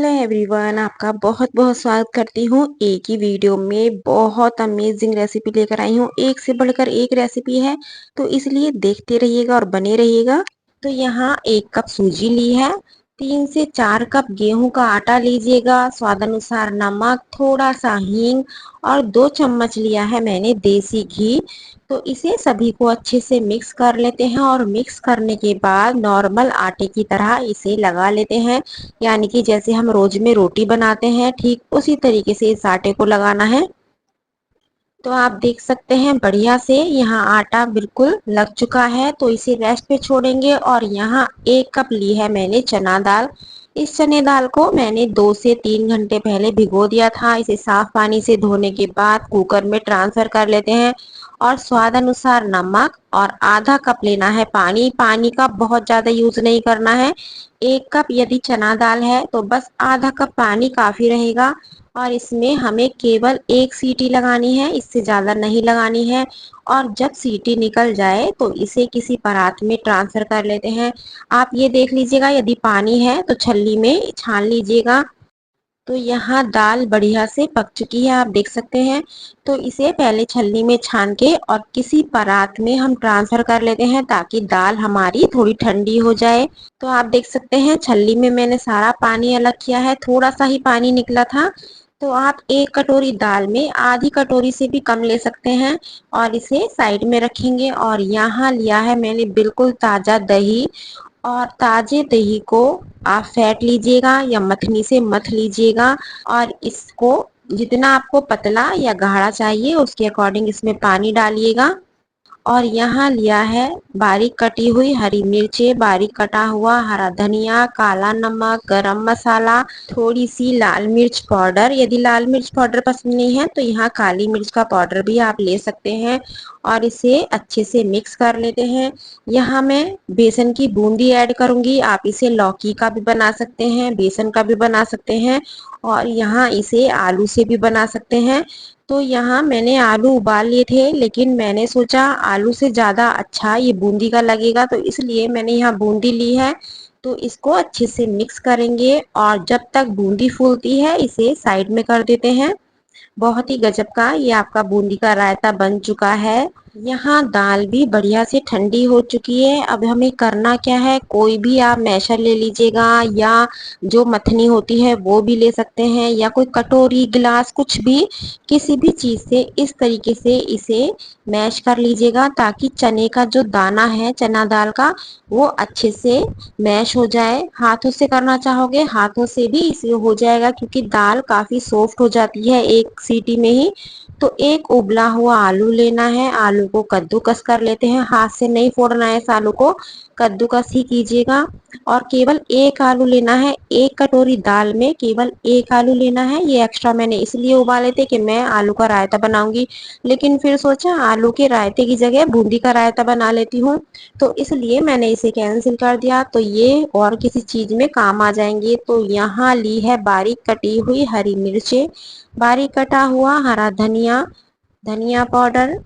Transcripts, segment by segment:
Hello everyone, आपका बहुत बहुत स्वागत करती हूँ एक ही वीडियो में। बहुत अमेजिंग रेसिपी लेकर आई हूँ, एक से बढ़कर एक रेसिपी है, तो इसलिए देखते रहिएगा और बने रहिएगा। तो यहाँ 1 कप सूजी ली है, 3 से 4 कप गेहूं का आटा लीजिएगा, स्वाद अनुसार नमक, थोड़ा सा हींग और 2 चम्मच लिया है मैंने देसी घी। तो इसे सभी को अच्छे से मिक्स कर लेते हैं और मिक्स करने के बाद नॉर्मल आटे की तरह इसे लगा लेते हैं, यानी कि जैसे हम रोज में रोटी बनाते हैं ठीक उसी तरीके से इस आटे को लगाना है। तो आप देख सकते हैं बढ़िया से यहाँ आटा बिल्कुल लग चुका है, तो इसे रेस्ट पे छोड़ेंगे। और यहाँ 1 कप ली है मैंने चना दाल। इस चने दाल को मैंने 2 से 3 घंटे पहले भिगो दिया था। इसे साफ पानी से धोने के बाद कुकर में ट्रांसफर कर लेते हैं और स्वाद अनुसार नमक और आधा कप लेना है पानी। पानी का बहुत ज्यादा यूज नहीं करना है। 1 कप यदि चना दाल है तो बस आधा कप पानी काफी रहेगा। और इसमें हमें केवल 1 सीटी लगानी है, इससे ज्यादा नहीं लगानी है। और जब सीटी निकल जाए तो इसे किसी परात में ट्रांसफर कर लेते हैं। आप ये देख लीजिएगा, यदि पानी है तो छलनी में छान लीजिएगा। तो यहाँ दाल बढ़िया से पक चुकी है, आप देख सकते हैं। तो इसे पहले छलनी में छान के और किसी परात में हम ट्रांसफर कर लेते हैं ताकि दाल हमारी थोड़ी ठंडी हो जाए। तो आप देख सकते हैं छलनी में मैंने सारा पानी अलग किया है, थोड़ा सा ही पानी निकला था। तो आप 1 कटोरी दाल में आधी कटोरी से भी कम ले सकते हैं और इसे साइड में रखेंगे। और यहाँ लिया है मैंने बिल्कुल ताजा दही, और ताजे दही को आप फेंट लीजिएगा या मथनी से मथ लीजिएगा। और इसको जितना आपको पतला या गाढ़ा चाहिए उसके अकॉर्डिंग इसमें पानी डालिएगा। और यहाँ लिया है बारीक कटी हुई हरी मिर्चें, बारीक कटा हुआ हरा धनिया, काला नमक, गरम मसाला, थोड़ी सी लाल मिर्च पाउडर। यदि लाल मिर्च पाउडर पसंद नहीं है तो यहाँ काली मिर्च का पाउडर भी आप ले सकते हैं। और इसे अच्छे से मिक्स कर लेते हैं। यहाँ मैं बेसन की बूंदी ऐड करूंगी, आप इसे लौकी का भी बना सकते हैं, बेसन का भी बना सकते हैं, और यहाँ इसे आलू से भी बना सकते हैं। तो यहाँ मैंने आलू उबाल लिए थे, लेकिन मैंने सोचा आलू से ज़्यादा अच्छा ये बूंदी का लगेगा, तो इसलिए मैंने यहाँ बूंदी ली है। तो इसको अच्छे से मिक्स करेंगे और जब तक बूंदी फूलती है इसे साइड में कर देते हैं। बहुत ही गजब का ये आपका बूंदी का रायता बन चुका है। यहाँ दाल भी बढ़िया से ठंडी हो चुकी है। अब हमें करना क्या है, कोई भी आप मैशर ले लीजिएगा या जो मथनी होती है वो भी ले सकते हैं, या कोई कटोरी गिलास कुछ भी, किसी भी चीज से इस तरीके से इसे मैश कर लीजिएगा ताकि चने का जो दाना है चना दाल का वो अच्छे से मैश हो जाए। हाथों से करना चाहोगे हाथों से भी इसे हो जाएगा, क्योंकि दाल काफी सॉफ्ट हो जाती है 1 सीटी में ही। तो एक उबला हुआ आलू लेना है, आलू को कद्दूकस कर लेते हैं, हाथ से नहीं फोड़ना है इस आलू को, कद्दूकस ही कीजिएगा। और केवल 1 आलू लेना है, 1 कटोरी दाल में केवल 1 आलू लेना है। ये एक्स्ट्रा मैंने इसलिए उबाले थे कि मैं आलू का रायता बनाऊंगी, लेकिन फिर सोचा आलू के रायते की जगह बूंदी का रायता बना लेती हूँ, तो इसलिए मैंने इसे कैंसिल कर दिया। तो ये और किसी चीज में काम आ जाएंगे। तो यहाँ ली है बारीक कटी हुई हरी मिर्चें, बारीक कटा हुआ हरा धनिया, धनिया पाउडर,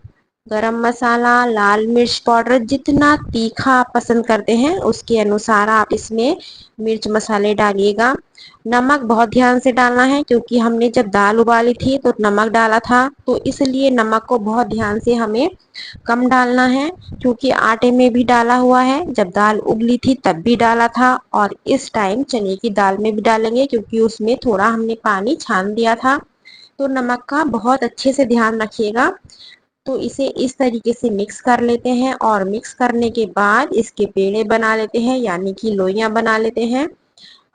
गरम मसाला, लाल मिर्च पाउडर, जितना तीखा आप पसंद करते हैं उसके अनुसार आप इसमें मिर्च मसाले डालिएगा। नमक बहुत ध्यान से डालना है, क्योंकि हमने जब दाल उबाली थी तो नमक डाला था, तो इसलिए नमक को बहुत ध्यान से हमें कम डालना है, क्योंकि आटे में भी डाला हुआ है, जब दाल उबली थी तब भी डाला था और इस टाइम चने की दाल में भी डालेंगे, क्योंकि उसमें थोड़ा हमने पानी छान दिया था। तो नमक का बहुत अच्छे से ध्यान रखिएगा। तो इसे इस तरीके से मिक्स कर लेते हैं और मिक्स करने के बाद इसके पेड़े बना लेते हैं, यानी कि लोइयां बना लेते हैं।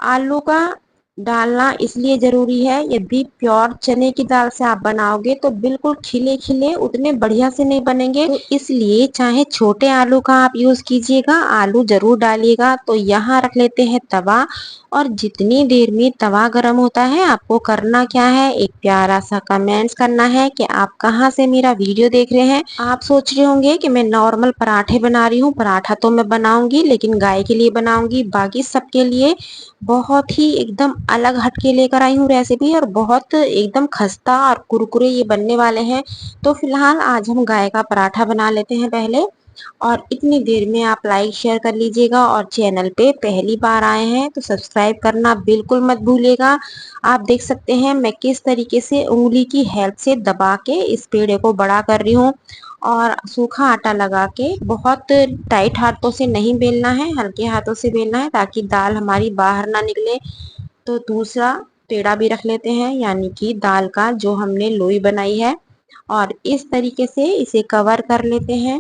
आलू का डालना इसलिए जरूरी है, यदि प्योर चने की दाल से आप बनाओगे तो बिल्कुल खिले खिले उतने बढ़िया से नहीं बनेंगे, तो इसलिए चाहे छोटे आलू का आप यूज कीजिएगा, आलू जरूर डालिएगा। तो यहाँ रख लेते हैं तवा, और जितनी देर में तवा गर्म होता है आपको करना क्या है, एक प्यारा सा कमेंट्स करना है कि आप कहाँ से मेरा वीडियो देख रहे हैं। आप सोच रहे होंगे कि मैं नॉर्मल पराठे बना रही हूँ, पराठा तो मैं बनाऊंगी लेकिन गाय के लिए बनाऊंगी, बाकी सबके लिए बहुत ही एकदम अलग हटके लेकर आई हूँ रेसिपी, और बहुत एकदम खस्ता और कुरकुरे ये बनने वाले हैं। तो फिलहाल आज हम गाय का पराठा बना लेते हैं पहले। और इतनी देर में आप लाइक शेयर कर लीजिएगा और चैनल पे पहली बार आए हैं तो सब्सक्राइब करना बिल्कुल मत भूलिएगा। आप देख सकते हैं मैं किस तरीके से उंगली की हेल्प से दबा के इस पेड़े को बड़ा कर रही हूँ और सूखा आटा लगा के बहुत टाइट हाथों से नहीं बेलना है, हल्के हाथों से बेलना है ताकि दाल हमारी बाहर ना निकले। तो दूसरा पेड़ा भी रख लेते हैं यानी कि दाल का जो हमने लोई बनाई है और इस तरीके से इसे कवर कर लेते हैं।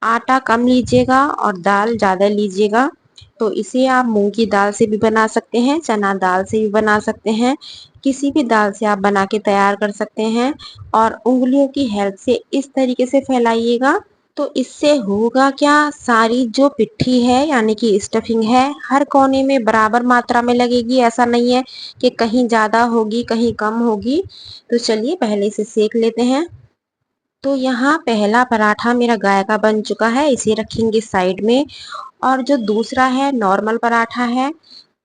आटा कम लीजिएगा और दाल ज़्यादा लीजिएगा। तो इसे आप मूंग की दाल से भी बना सकते हैं, चना दाल से भी बना सकते हैं, किसी भी दाल से आप बना के तैयार कर सकते हैं। और उंगलियों की हेल्प से इस तरीके से फैलाइएगा। तो इससे होगा क्या, सारी जो पिट्ठी है यानी कि स्टफिंग है हर कोने में बराबर मात्रा में लगेगी। ऐसा नहीं है कि कहीं ज़्यादा होगी कहीं कम होगी। तो चलिए पहले इसे सेक लेते हैं। तो यहाँ पहला पराठा मेरा गाय का बन चुका है, इसे रखेंगे साइड में। और जो दूसरा है नॉर्मल पराठा है,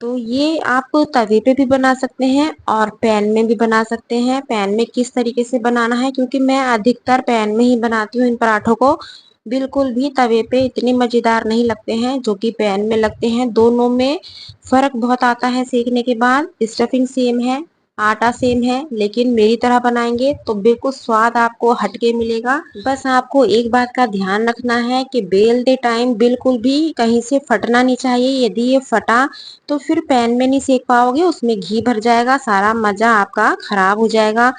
तो ये आप तवे पे भी बना सकते हैं और पैन में भी बना सकते हैं। पैन में किस तरीके से बनाना है, क्योंकि मैं अधिकतर पैन में ही बनाती हूँ इन पराठों को। बिल्कुल भी तवे पे इतने मज़ेदार नहीं लगते हैं जो कि पैन में लगते हैं। दोनों में फ़र्क बहुत आता है सेकने के बाद। स्टफिंग सेम है, आटा सेम है, लेकिन मेरी तरह बनाएंगे तो बिल्कुल स्वाद आपको हटके मिलेगा। बस आपको एक बात का ध्यान रखना है कि बेलते टाइम बिल्कुल भी कहीं से फटना नहीं चाहिए। यदि ये फटा तो फिर पैन में नहीं सेक पाओगे, उसमें घी भर जाएगा, सारा मजा आपका खराब हो जाएगा।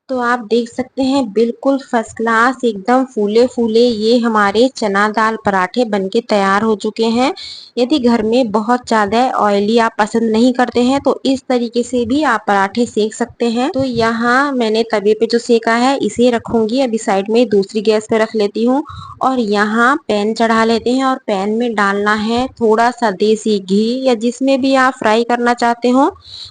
तो आप देख सकते हैं बिल्कुल फर्स्ट क्लास एकदम फूले फूले ये हमारे चना दाल पराठे बनके तैयार हो चुके हैं। यदि घर में बहुत ज़्यादा ऑयली आप पसंद नहीं करते हैं तो इस तरीके से भी आप पराठे सेक सकते हैं। तो यहाँ मैंने तवे पे जो सेका है इसे रखूंगी अभी साइड में, दूसरी गैस पे रख लेती हूँ। और यहाँ पैन चढ़ा लेते हैं और पैन में डालना है थोड़ा सा देसी घी या जिसमें भी आप फ्राई करना चाहते हो।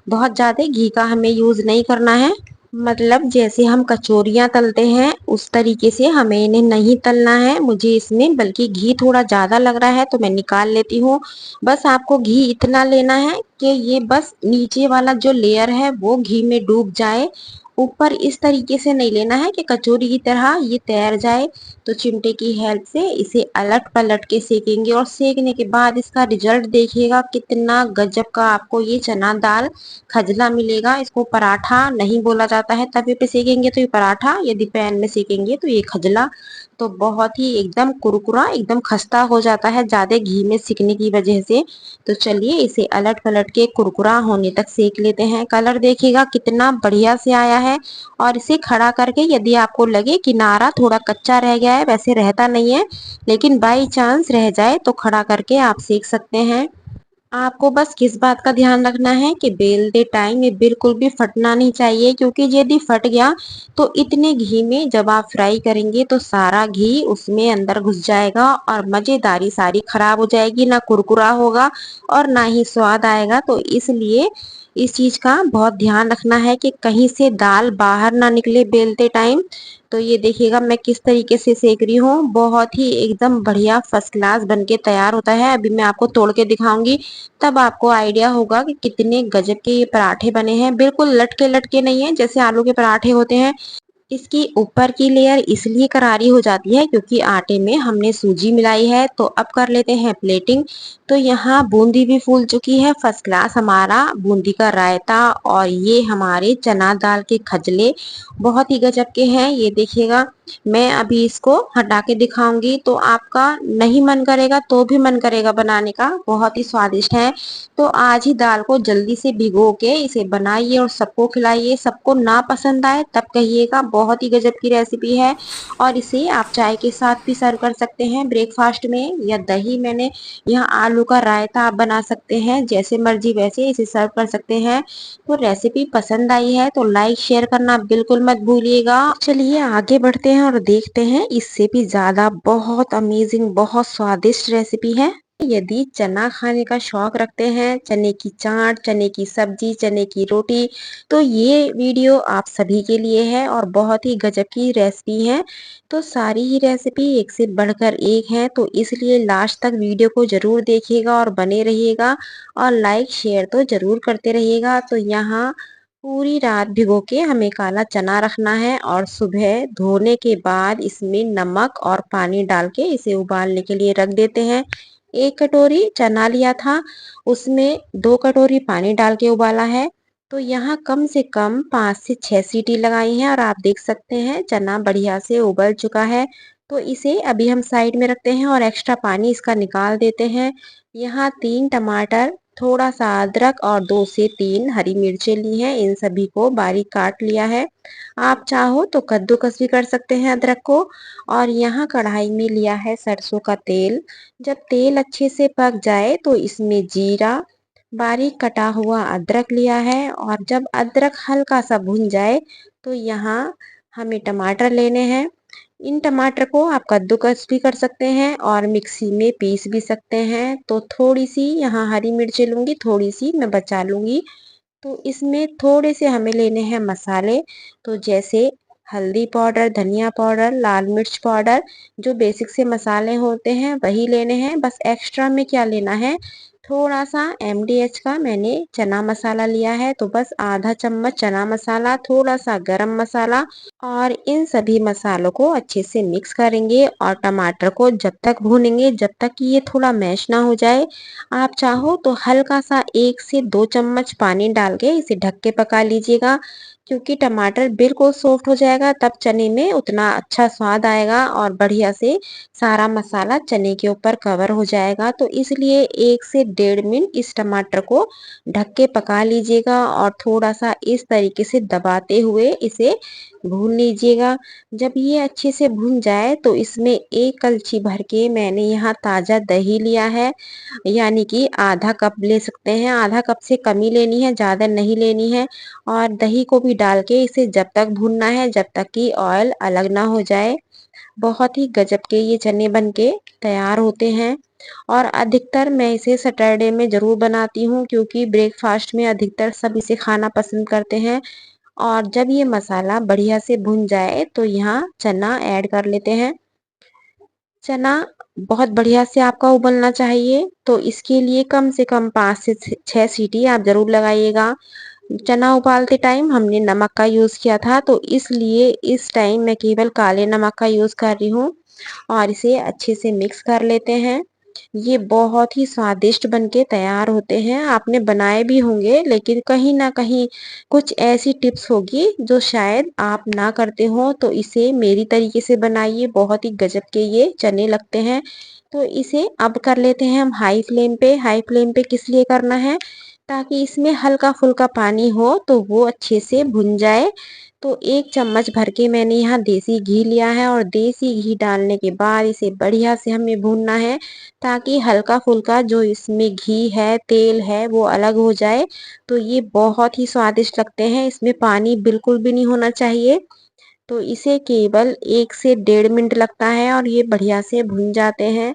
बहुत ज़्यादा घी का हमें यूज़ नहीं करना है, मतलब जैसे हम कचौरियाँ तलते हैं उस तरीके से हमें इन्हें नहीं तलना है। मुझे इसमें बल्कि घी थोड़ा ज़्यादा लग रहा है तो मैं निकाल लेती हूँ। बस आपको घी इतना लेना है कि ये बस नीचे वाला जो लेयर है वो घी में डूब जाए। ऊपर इस तरीके से नहीं लेना है कि कचौरी की तरह ये तैर जाए। तो चिमटे की हेल्प से इसे अलट पलट के सेकेंगे और सेकने के बाद इसका रिजल्ट देखिएगा कितना गजब का आपको ये चना दाल खजला मिलेगा। इसको पराठा नहीं बोला जाता है, तवे पे सेकेंगे तो ये पराठा, यदि पैन में सेकेंगे तो ये खजला। तो बहुत ही एकदम कुरकुरा एकदम खस्ता हो जाता है ज्यादा घी में सिकने की वजह से। तो चलिए इसे अलट पलट के कुरकुरा होने तक सेक लेते हैं। कलर देखिएगा कितना बढ़िया से आया है। और इसे खड़ा करके यदि आपको लगे किनारा थोड़ा कच्चा रह गया है, वैसे रहता नहीं है लेकिन बाई चांस रह जाए तो खड़ा करके आप सेक सकते हैं। आपको बस किस बात का ध्यान रखना है कि बेलते टाइम ये बिल्कुल भी फटना नहीं चाहिए, क्योंकि यदि फट गया तो इतने घी में जब आप फ्राई करेंगे तो सारा घी उसमें अंदर घुस जाएगा और मजेदारी सारी खराब हो जाएगी, ना कुरकुरा होगा और ना ही स्वाद आएगा। तो इसलिए इस चीज का बहुत ध्यान रखना है कि कहीं से दाल बाहर ना निकले बेलते टाइम। तो ये देखिएगा मैं किस तरीके से सेक रही हूँ, बहुत ही एकदम बढ़िया फर्स्ट क्लास बनके तैयार होता है। अभी मैं आपको तोड़ के दिखाऊंगी, तब आपको आइडिया होगा कि कितने गजब के ये पराठे बने हैं। बिल्कुल लटके लटके नहीं है जैसे आलू के पराठे होते हैं। इसकी ऊपर की लेयर इसलिए करारी हो जाती है क्योंकि आटे में हमने सूजी मिलाई है। तो अब कर लेते हैं प्लेटिंग। तो यहाँ बूंदी भी फूल चुकी है, फर्स्ट क्लास हमारा बूंदी का रायता और ये हमारे चना दाल के खजले बहुत ही गजब के हैं। ये देखिएगा मैं अभी इसको हटा के दिखाऊंगी तो आपका नहीं मन करेगा तो भी मन करेगा बनाने का, बहुत ही स्वादिष्ट है। तो आज ही दाल को जल्दी से भिगो के इसे बनाइए और सबको खिलाइए। सबको ना पसंद आए तब कहिएगा, बहुत ही गजब की रेसिपी है। और इसे आप चाय के साथ भी सर्व कर सकते हैं ब्रेकफास्ट में, या दही मैंने यहाँ आलू का रायता आप बना सकते हैं, जैसे मर्जी वैसे इसे सर्व कर सकते हैं। तो रेसिपी पसंद आई है तो लाइक शेयर करना बिल्कुल मत भूलिएगा। चलिए आगे बढ़ते हैं और देखते हैं इससे भी ज्यादा बहुत अमेजिंग बहुत स्वादिष्ट रेसिपी है। यदि चना खाने का शौक रखते हैं, चने की चाट, चने की सब्जी, चने की रोटी, तो ये वीडियो आप सभी के लिए है और बहुत ही गजब की रेसिपी है। तो सारी ही रेसिपी एक से बढ़कर एक है, तो इसलिए लास्ट तक वीडियो को जरूर देखिएगा और बने रहिएगा और लाइक शेयर तो जरूर करते रहिएगा। तो यहाँ पूरी रात भिगो के हमें काला चना रखना है और सुबह धोने के बाद इसमें नमक और पानी डाल के इसे उबालने के लिए रख देते हैं। 1 कटोरी चना लिया था, उसमें 2 कटोरी पानी डाल के उबाला है। तो यहाँ कम से कम 5 से 6 सीटी लगाई हैं और आप देख सकते हैं चना बढ़िया से उबल चुका है। तो इसे अभी हम साइड में रखते हैं और एक्स्ट्रा पानी इसका निकाल देते हैं। यहाँ 3 टमाटर, थोड़ा सा अदरक और 2 से 3 हरी मिर्चें ली हैं, इन सभी को बारीक काट लिया है। आप चाहो तो कद्दूकस भी कर सकते हैं अदरक को। और यहाँ कढ़ाई में लिया है सरसों का तेल। जब तेल अच्छे से पक जाए तो इसमें जीरा, बारीक कटा हुआ अदरक लिया है और जब अदरक हल्का सा भुन जाए तो यहाँ हमें टमाटर लेने हैं। इन टमाटर को आप कद्दूकस भी कर सकते हैं और मिक्सी में पीस भी सकते हैं। तो थोड़ी सी यहाँ हरी मिर्ची लूंगी, थोड़ी सी मैं बचा लूंगी। तो इसमें थोड़े से हमें लेने हैं मसाले। तो जैसे हल्दी पाउडर, धनिया पाउडर, लाल मिर्च पाउडर, जो बेसिक से मसाले होते हैं वही लेने हैं। बस एक्स्ट्रा में क्या लेना है, थोड़ा सा MDH का मैंने चना मसाला लिया है। तो बस आधा चम्मच चना मसाला, थोड़ा सा गरम मसाला और इन सभी मसालों को अच्छे से मिक्स करेंगे और टमाटर को जब तक भूनेंगे जब तक कि ये थोड़ा मैश ना हो जाए। आप चाहो तो हल्का सा 1 से 2 चम्मच पानी डाल के इसे ढक के पका लीजिएगा, क्योंकि टमाटर बिल्कुल सॉफ्ट हो जाएगा तब चने में उतना अच्छा स्वाद आएगा और बढ़िया से सारा मसाला चने के ऊपर कवर हो जाएगा। तो इसलिए 1 से 1.5 मिनट इस टमाटर को ढक के पका लीजिएगा और थोड़ा सा इस तरीके से दबाते हुए इसे भून लीजिएगा। जब ये अच्छे से भून जाए तो इसमें 1 कलछी भर के मैंने यहाँ ताज़ा दही लिया है, यानी कि आधा कप ले सकते हैं। आधा कप से कम ही लेनी है, ज़्यादा नहीं लेनी है। और दही को भी डाल के इसे जब तक भूनना है जब तक कि ऑयल अलग ना हो जाए। बहुत ही गजब के ये चने बन के तैयार होते हैं। और अधिकतर मैं इसे सैटरडे में ज़रूर बनाती हूँ, क्योंकि ब्रेकफास्ट में अधिकतर सब इसे खाना पसंद करते हैं। और जब ये मसाला बढ़िया से भुन जाए तो यहाँ चना ऐड कर लेते हैं। चना बहुत बढ़िया से आपका उबलना चाहिए, तो इसके लिए कम से कम 5 से 6 सीटी आप ज़रूर लगाइएगा। चना उबालते टाइम हमने नमक का यूज़ किया था, तो इसलिए इस टाइम मैं केवल काले नमक का यूज़ कर रही हूँ और इसे अच्छे से मिक्स कर लेते हैं। ये बहुत ही स्वादिष्ट बनके तैयार होते हैं। आपने बनाए भी होंगे, लेकिन कहीं ना कहीं कुछ ऐसी टिप्स होगी जो शायद आप ना करते हो, तो इसे मेरी तरीके से बनाइए, बहुत ही गजब के ये चने लगते हैं। तो इसे अब कर लेते हैं हम हाई फ्लेम पे। हाई फ्लेम पे किस लिए करना है, ताकि इसमें हल्का फुल्का पानी हो तो वो अच्छे से भुन जाए। तो 1 चम्मच भर के मैंने यहाँ देसी घी लिया है और देसी घी डालने के बाद इसे बढ़िया से हमें भूनना है, ताकि हल्का फुल्का जो इसमें घी है, तेल है, वो अलग हो जाए। तो ये बहुत ही स्वादिष्ट लगते हैं, इसमें पानी बिल्कुल भी नहीं होना चाहिए। तो इसे केवल 1 से 1.5 मिनट लगता है और ये बढ़िया से भुन जाते हैं।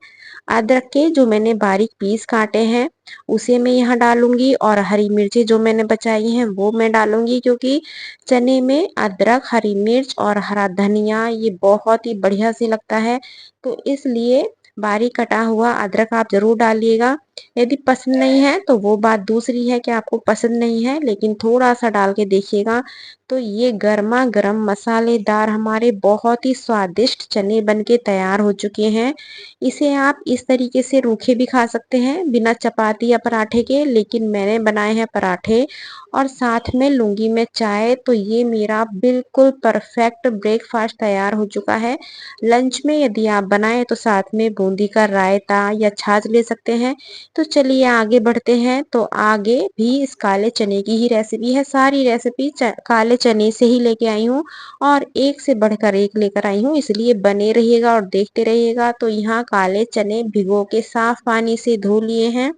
अदरक के जो मैंने बारीक पीस काटे हैं उसे मैं यहाँ डालूंगी और हरी मिर्ची जो मैंने बचाई हैं वो मैं डालूंगी, क्योंकि चने में अदरक, हरी मिर्च और हरा धनिया ये बहुत ही बढ़िया से लगता है। तो इसलिए बारीक कटा हुआ अदरक आप जरूर डालिएगा। यदि पसंद नहीं है तो वो बात दूसरी है कि आपको पसंद नहीं है, लेकिन थोड़ा सा डाल के देखिएगा। तो ये गर्मा गर्म मसालेदार हमारे बहुत ही स्वादिष्ट चने बनके तैयार हो चुके हैं। इसे आप इस तरीके से रूखे भी खा सकते हैं बिना चपाती या पराठे के, लेकिन मैंने बनाए हैं पराठे और साथ में लूंगी मैं चाय। तो ये मेरा बिल्कुल परफेक्ट ब्रेकफास्ट तैयार हो चुका है। लंच में यदि आप बनाएं तो साथ में बूंदी का रायता या छाछ ले सकते हैं। तो चलिए आगे बढ़ते हैं। तो आगे भी इस काले चने की ही रेसिपी है। सारी रेसिपी काले चने से ही लेके आई हूँ और एक से बढ़कर एक लेकर आई हूँ, इसलिए बने रहिएगा और देखते रहिएगा। तो यहाँ काले चने भिगो के साफ पानी से धो लिए हैं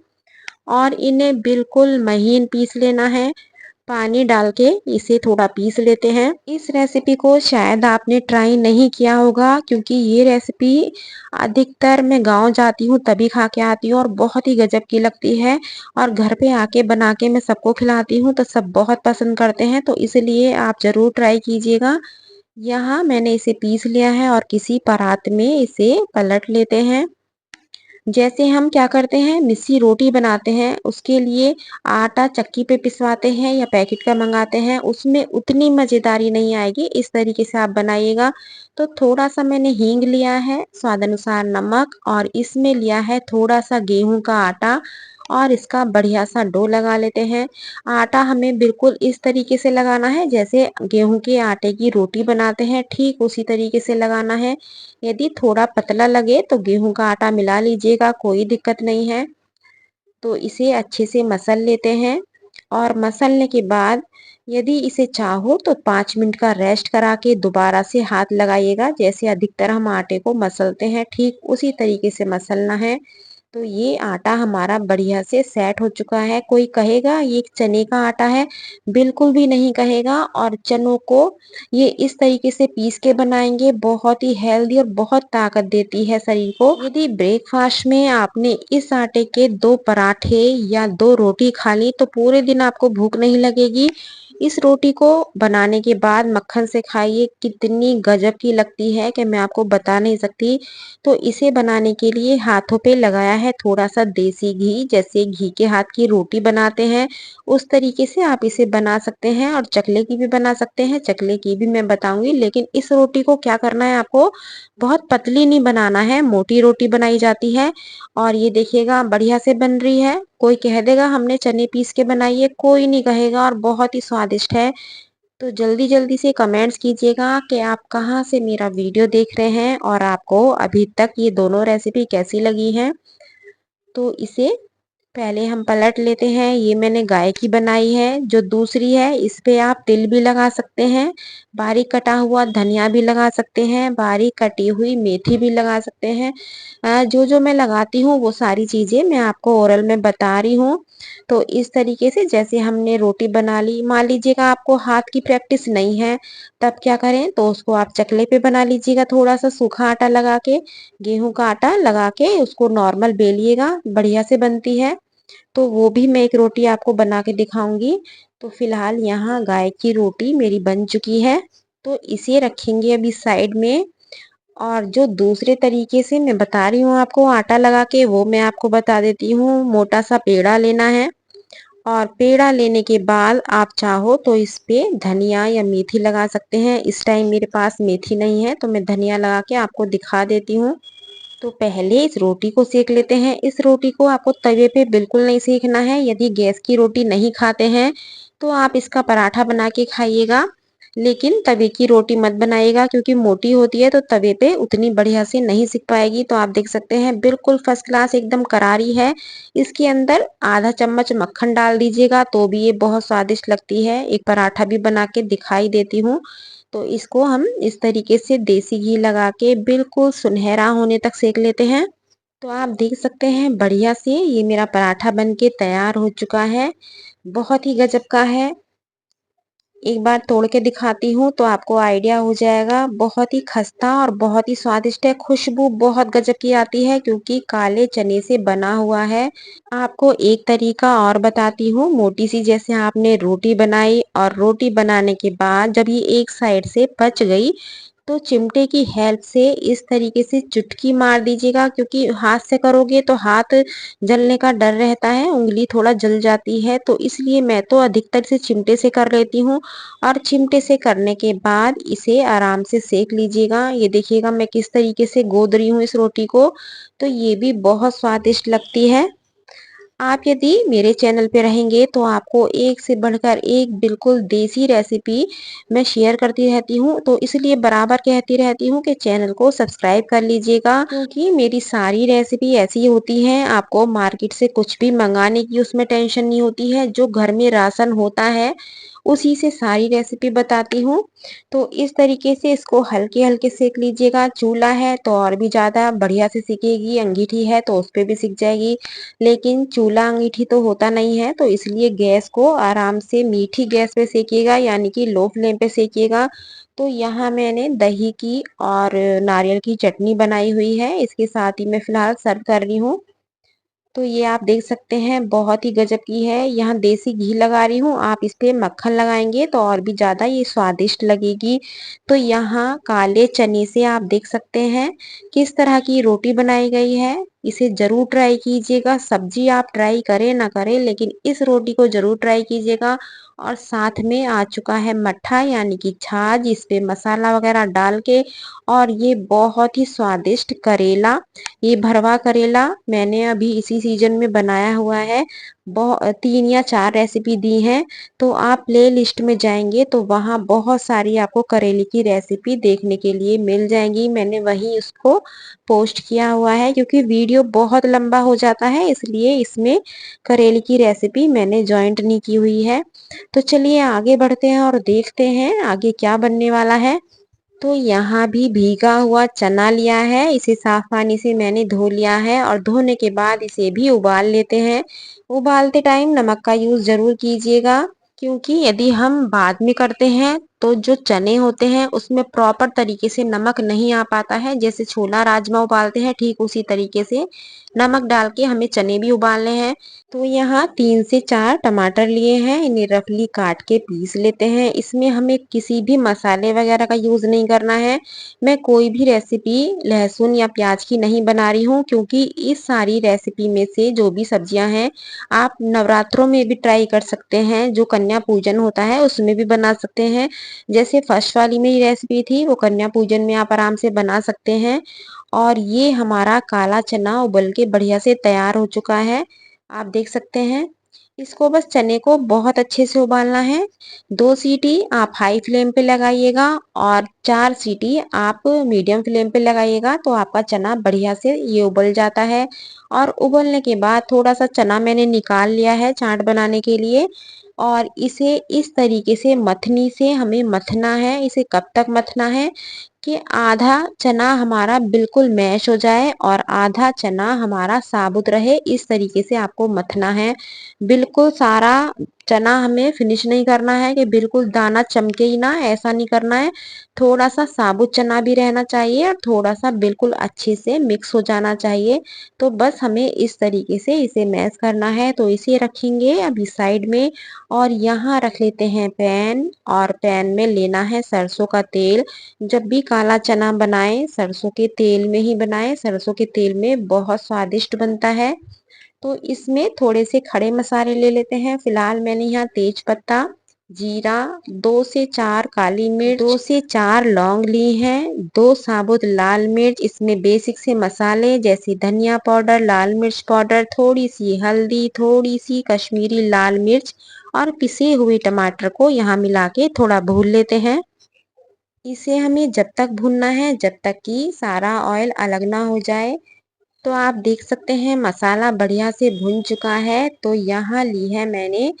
और इन्हें बिल्कुल महीन पीस लेना है। पानी डाल के इसे थोड़ा पीस लेते हैं। इस रेसिपी को शायद आपने ट्राई नहीं किया होगा, क्योंकि ये रेसिपी अधिकतर मैं गांव जाती हूँ तभी खा के आती हूँ और बहुत ही गजब की लगती है। और घर पे आके बना के मैं सबको खिलाती हूँ तो सब बहुत पसंद करते हैं, तो इसलिए आप जरूर ट्राई कीजिएगा। यहाँ मैंने इसे पीस लिया है और किसी परात में इसे पलट लेते हैं। जैसे हम क्या करते हैं, मिस्सी रोटी बनाते हैं, उसके लिए आटा चक्की पे पिसवाते हैं या पैकेट का मंगाते हैं, उसमें उतनी मज़ेदारी नहीं आएगी। इस तरीके से आप बनाइएगा। तो थोड़ा-सा मैंने हींग लिया है, स्वाद अनुसार नमक और इसमें लिया है थोड़ा-सा गेहूँ का आटा और इसका बढ़िया-सा डो लगा लेते हैं। आटा हमें बिल्कुल इस तरीके से लगाना है जैसे गेहूँ के आटे की रोटी बनाते हैं, ठीक उसी तरीके से लगाना है। यदि थोड़ा पतला लगे तो गेहूं का आटा मिला लीजिएगा, कोई दिक्कत नहीं है। तो इसे अच्छे से मसल लेते हैं और मसलने के बाद यदि इसे चाहो तो 5 मिनट का रेस्ट करा के दोबारा से हाथ लगाइएगा। जैसे अधिकतर हम आटे को मसलते हैं, ठीक उसी तरीके से मसलना है। तो ये आटा हमारा बढ़िया से सेट हो चुका है। कोई कहेगा ये चने का आटा है, बिल्कुल भी नहीं कहेगा। और चनों को ये इस तरीके से पीस के बनाएंगे, बहुत ही हेल्दी और बहुत ताकत देती है शरीर को। यदि ब्रेकफास्ट में आपने इस आटे के 2 पराठे या 2 रोटी खा ली तो पूरे दिन आपको भूख नहीं लगेगी। इस रोटी को बनाने के बाद मक्खन से खाइए, कितनी गजब की लगती है कि मैं आपको बता नहीं सकती। तो इसे बनाने के लिए हाथों पे लगाया है थोड़ा-सा देसी घी, जैसे घी के हाथ की रोटी बनाते हैं, उस तरीके से आप इसे बना सकते हैं और चकले की भी बना सकते हैं। चकले की भी मैं बताऊँगी, लेकिन इस रोटी को क्या करना है आपको, बहुत पतली नहीं बनाना है, मोटी रोटी बनाई जाती है। और ये देखिएगा बढ़िया से बन रही है। कोई कह देगा हमने चने पीस के बनाई है, कोई नहीं कहेगा और बहुत ही स्वादिष्ट है। तो जल्दी-जल्दी से कमेंट्स कीजिएगा कि आप कहाँ से मेरा वीडियो देख रहे हैं और आपको अभी तक ये दोनों रेसिपी कैसी लगी हैं। तो इसे पहले हम पलट लेते हैं। ये मैंने गाय की बनाई है। जो दूसरी है इस पे आप तिल भी लगा सकते हैं, बारीक कटा हुआ धनिया भी लगा सकते हैं, बारीक कटी हुई मेथी भी लगा सकते हैं। जो-जो मैं लगाती हूँ वो सारी चीज़ें मैं आपको ओरल में बता रही हूँ। तो इस तरीके से जैसे हमने रोटी बना ली, मान लीजिएगा आपको हाथ की प्रैक्टिस नहीं है, तब क्या करें, तो उसको आप चकले पे बना लीजिएगा, थोड़ा-सा सूखा आटा लगा के, गेहूँ का आटा लगा के उसको नॉर्मल बेलिएगा, बढ़िया से बनती है। तो वो भी मैं एक रोटी आपको बना के दिखाऊँगी। तो फिलहाल यहाँ गाय की रोटी मेरी बन चुकी है, तो इसे रखेंगे अभी साइड में। और जो दूसरे तरीके से मैं बता रही हूँ आपको आटा लगा के, वो मैं आपको बता देती हूँ। मोटा सा पेड़ा लेना है और पेड़ा लेने के बाद आप चाहो तो इस पे धनिया या मेथी लगा सकते हैं। इस टाइम मेरे पास मेथी नहीं है तो मैं धनिया लगा के आपको दिखा देती हूँ। तो पहले इस रोटी को सेक लेते हैं। इस रोटी को आपको तवे पे बिल्कुल नहीं सेकना है। यदि गैस की रोटी नहीं खाते हैं तो आप इसका पराठा बना के खाइएगा, लेकिन तवे की रोटी मत बनाइएगा क्योंकि मोटी होती है तो तवे पे उतनी बढ़िया से नहीं सिक पाएगी। तो आप देख सकते हैं बिल्कुल फर्स्ट क्लास एकदम करारी है। इसके अंदर आधा चम्मच मक्खन डाल दीजिएगा तो भी ये बहुत स्वादिष्ट लगती है। एक पराठा भी बना के दिखाई देती हूँ। तो इसको हम इस तरीके से देसी घी लगा के बिल्कुल सुनहरा होने तक सेक लेते हैं। तो आप देख सकते हैं बढ़िया से ये मेरा पराठा बन के तैयार हो चुका है। बहुत ही गजब का है। एक बार तोड़ के दिखाती हूँ तो आपको आइडिया हो जाएगा। बहुत ही खस्ता और बहुत ही स्वादिष्ट है। खुशबू बहुत गजब की आती है क्योंकि काले चने से बना हुआ है। आपको एक तरीका और बताती हूँ, मोटी सी जैसे आपने रोटी बनाई और रोटी बनाने के बाद जब ये एक साइड से पच गई तो चिमटे की हेल्प से इस तरीके से चुटकी मार दीजिएगा, क्योंकि हाथ से करोगे तो हाथ जलने का डर रहता है, उंगली थोड़ा जल जाती है। तो इसलिए मैं तो अधिकतर से चिमटे से कर लेती हूँ। और चिमटे से करने के बाद इसे आराम से सेक लीजिएगा। ये देखिएगा मैं किस तरीके से गोद रही हूँ इस रोटी को। तो ये भी बहुत स्वादिष्ट लगती है। आप यदि मेरे चैनल पे रहेंगे तो आपको एक से बढ़कर एक बिल्कुल देसी रेसिपी मैं शेयर करती रहती हूँ। तो इसलिए बराबर कहती रहती हूँ कि चैनल को सब्सक्राइब कर लीजिएगा, क्योंकि मेरी सारी रेसिपी ऐसी होती हैं आपको मार्केट से कुछ भी मंगाने की उसमें टेंशन नहीं होती है। जो घर में राशन होता है उसी से सारी रेसिपी बताती हूँ। तो इस तरीके से इसको हल्के-हल्के सेक लीजिएगा। चूल्हा है तो और भी ज़्यादा बढ़िया से सिकेगी, अंगीठी है तो उस पे भी सिक जाएगी। लेकिन चूल्हा अंगीठी तो होता नहीं है, तो इसलिए गैस को आराम से मीठी गैस पे सेकिएगा, यानी कि लो फ्लेम पे सेकिएगा। तो यहाँ मैंने दही की और नारियल की चटनी बनाई हुई है, इसके साथ ही मैं फिलहाल सर्व कर रही हूँ। तो ये आप देख सकते हैं बहुत ही गजब की है। यहाँ देसी घी लगा रही हूँ, आप इस पे मक्खन लगाएंगे तो और भी ज्यादा ये स्वादिष्ट लगेगी। तो यहाँ काले चने से आप देख सकते हैं किस तरह की रोटी बनाई गई है। इसे जरूर ट्राई कीजिएगा। सब्जी आप ट्राई करें ना करें, लेकिन इस रोटी को जरूर ट्राई कीजिएगा। और साथ में आ चुका है मट्ठा यानी कि छाछ, इस पे मसाला वगैरह डाल के। और ये बहुत ही स्वादिष्ट करेला, ये भरवा करेला मैंने अभी इसी सीजन में बनाया हुआ है। बहुत 3 या 4 रेसिपी दी हैं, तो आप प्ले लिस्ट में जाएंगे तो वहाँ बहुत सारी आपको करेले की रेसिपी देखने के लिए मिल जाएंगी। मैंने वही उसको पोस्ट किया हुआ है, क्योंकि वीडियो बहुत लंबा हो जाता है, इसलिए इसमें करेले की रेसिपी मैंने ज्वाइंट नहीं की हुई है। तो चलिए आगे बढ़ते हैं और देखते हैं आगे क्या बनने वाला है। तो यहाँ भी भीगा हुआ चना लिया है, इसे साफ पानी से मैंने धो लिया है और धोने के बाद इसे भी उबाल लेते हैं। उबालते टाइम नमक का यूज जरूर कीजिएगा, क्योंकि यदि हम बाद में करते हैं तो जो चने होते हैं उसमें प्रॉपर तरीके से नमक नहीं आ पाता है। जैसे छोला राजमा उबालते हैं, ठीक उसी तरीके से नमक डाल के हमें चने भी उबालने हैं। तो यहाँ 3 से 4 टमाटर लिए हैं, इन्हें रफली काट के पीस लेते हैं। इसमें हमें किसी भी मसाले वगैरह का यूज नहीं करना है। मैं कोई भी रेसिपी लहसुन या प्याज की नहीं बना रही हूँ, क्योंकि इस सारी रेसिपी में से जो भी सब्जियां हैं आप नवरात्रों में भी ट्राई कर सकते हैं। जो कन्या पूजन होता है उसमें भी बना सकते हैं। जैसे फर्स्ट वाली मेरी रेसिपी थी, वो कन्या पूजन में आप आराम से बना सकते हैं। और ये हमारा काला चना उबल के बढ़िया से तैयार हो चुका है, आप देख सकते हैं। इसको बस चने को बहुत अच्छे से उबालना है। 2 सीटी आप हाई फ्लेम पे लगाइएगा और 4 सीटी आप मीडियम फ्लेम पे लगाइएगा, तो आपका चना बढ़िया से ये उबल जाता है। और उबलने के बाद थोड़ा सा चना मैंने निकाल लिया है चाट बनाने के लिए। और इसे इस तरीके से मथनी से हमें मथना है। इसे कब तक मथना है कि आधा चना हमारा बिल्कुल मैश हो जाए और आधा चना हमारा साबुत रहे, इस तरीके से आपको मथना है। बिल्कुल सारा चना हमें फिनिश नहीं करना है कि बिल्कुल दाना चमके ही ना, ऐसा नहीं करना है। थोड़ा सा साबुत चना भी रहना चाहिए और थोड़ा सा बिल्कुल अच्छे से मिक्स हो जाना चाहिए। तो बस हमें इस तरीके से इसे मैश करना है। तो इसे रखेंगे अभी साइड में। और यहाँ रख लेते हैं पैन, और पैन में लेना है सरसों का तेल। जब भी काला चना बनाएं सरसों के तेल में ही बनाएं, सरसों के तेल में बहुत स्वादिष्ट बनता है। तो इसमें थोड़े से खड़े मसाले ले लेते हैं। फिलहाल मैंने यहाँ तेज पत्ता, जीरा, 2 से 4 काली मिर्च, 2 से 4 लौंग ली हैं, 2 साबुत लाल मिर्च। इसमें बेसिक से मसाले जैसे धनिया पाउडर, लाल मिर्च पाउडर, थोड़ी सी हल्दी, थोड़ी सी कश्मीरी लाल मिर्च और पिसे हुए टमाटर को यहाँ मिला के थोड़ा भून लेते हैं। इसे हमें जब तक भूनना है जब तक कि सारा ऑयल अलग ना हो जाए। तो आप देख सकते हैं मसाला बढ़िया से भुन चुका है। तो यहाँ ली है मैंने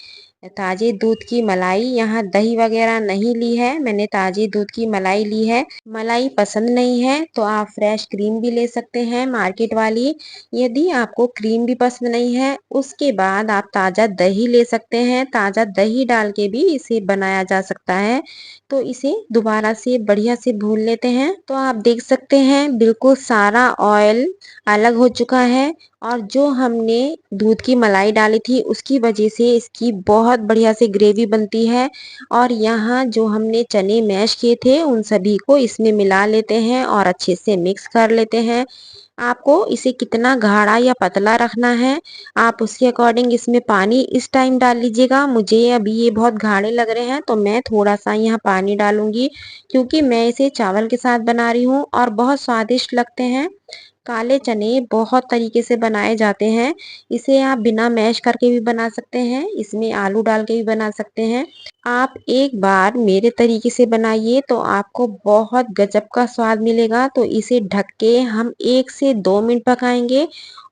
ताजे दूध की मलाई, यहाँ दही वगैरह नहीं ली है, मैंने ताजे दूध की मलाई ली है। मलाई पसंद नहीं है तो आप फ्रेश क्रीम भी ले सकते हैं मार्केट वाली। यदि आपको क्रीम भी पसंद नहीं है, उसके बाद आप ताजा दही ले सकते हैं। ताजा दही डाल के भी इसे बनाया जा सकता है। तो इसे दोबारा से बढ़िया से भून लेते हैं। तो आप देख सकते हैं बिल्कुल सारा ऑयल अलग हो चुका है। और जो हमने दूध की मलाई डाली थी उसकी वजह से इसकी बहुत बढ़िया से ग्रेवी बनती है। और यहाँ जो हमने चने मैश किए थे उन सभी को इसमें मिला लेते हैं और अच्छे से मिक्स कर लेते हैं। आपको इसे कितना गाढ़ा या पतला रखना है, आप उसके अकॉर्डिंग इसमें पानी इस टाइम डाल लीजिएगा। मुझे अभी ये बहुत गाढ़े लग रहे हैं तो मैं थोड़ा सा यहाँ पानी डालूंगी, क्योंकि मैं इसे चावल के साथ बना रही हूँ और बहुत स्वादिष्ट लगते हैं। काले चने बहुत तरीके से बनाए जाते हैं। इसे आप बिना मैश करके भी बना सकते हैं, इसमें आलू डाल के भी बना सकते हैं। आप एक बार मेरे तरीके से बनाइए तो आपको बहुत गजब का स्वाद मिलेगा। तो इसे ढक के हम 1 से 2 मिनट पकाएंगे।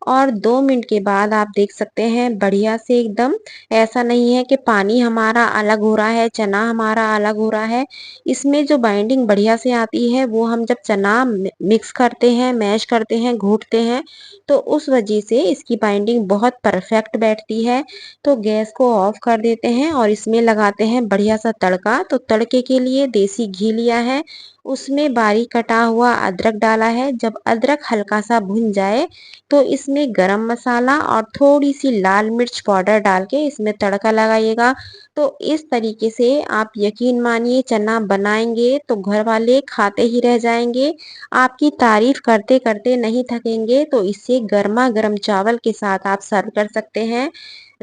और 2 मिनट के बाद आप देख सकते हैं बढ़िया से एकदम, ऐसा नहीं है कि पानी हमारा अलग हो रहा है, चना हमारा अलग हो रहा है। इसमें जो बाइंडिंग बढ़िया से आती है वो हम जब चना मिक्स करते हैं, मैश करते हैं, घूटते हैं, तो उस वजह से इसकी बाइंडिंग बहुत परफेक्ट बैठती है। तो गैस को ऑफ कर देते हैं और इसमें लगाते हैं हैं बढ़िया सा तड़का। तो तड़के के लिए देसी घी लिया है, उसमें बारीक कटा हुआ अदरक डाला है। जब अदरक हल्का सा भुन जाए तो इसमें गरम मसाला और थोड़ी सी लाल मिर्च पाउडर डाल के इसमें तड़का लगाइएगा। तो इस तरीके से आप यकीन मानिए चना बनाएंगे तो घर वाले खाते ही रह जाएंगे, आपकी तारीफ करते करते नहीं थकेंगे। तो इसे गर्मा गर्म चावल के साथ आप सर्व कर सकते हैं,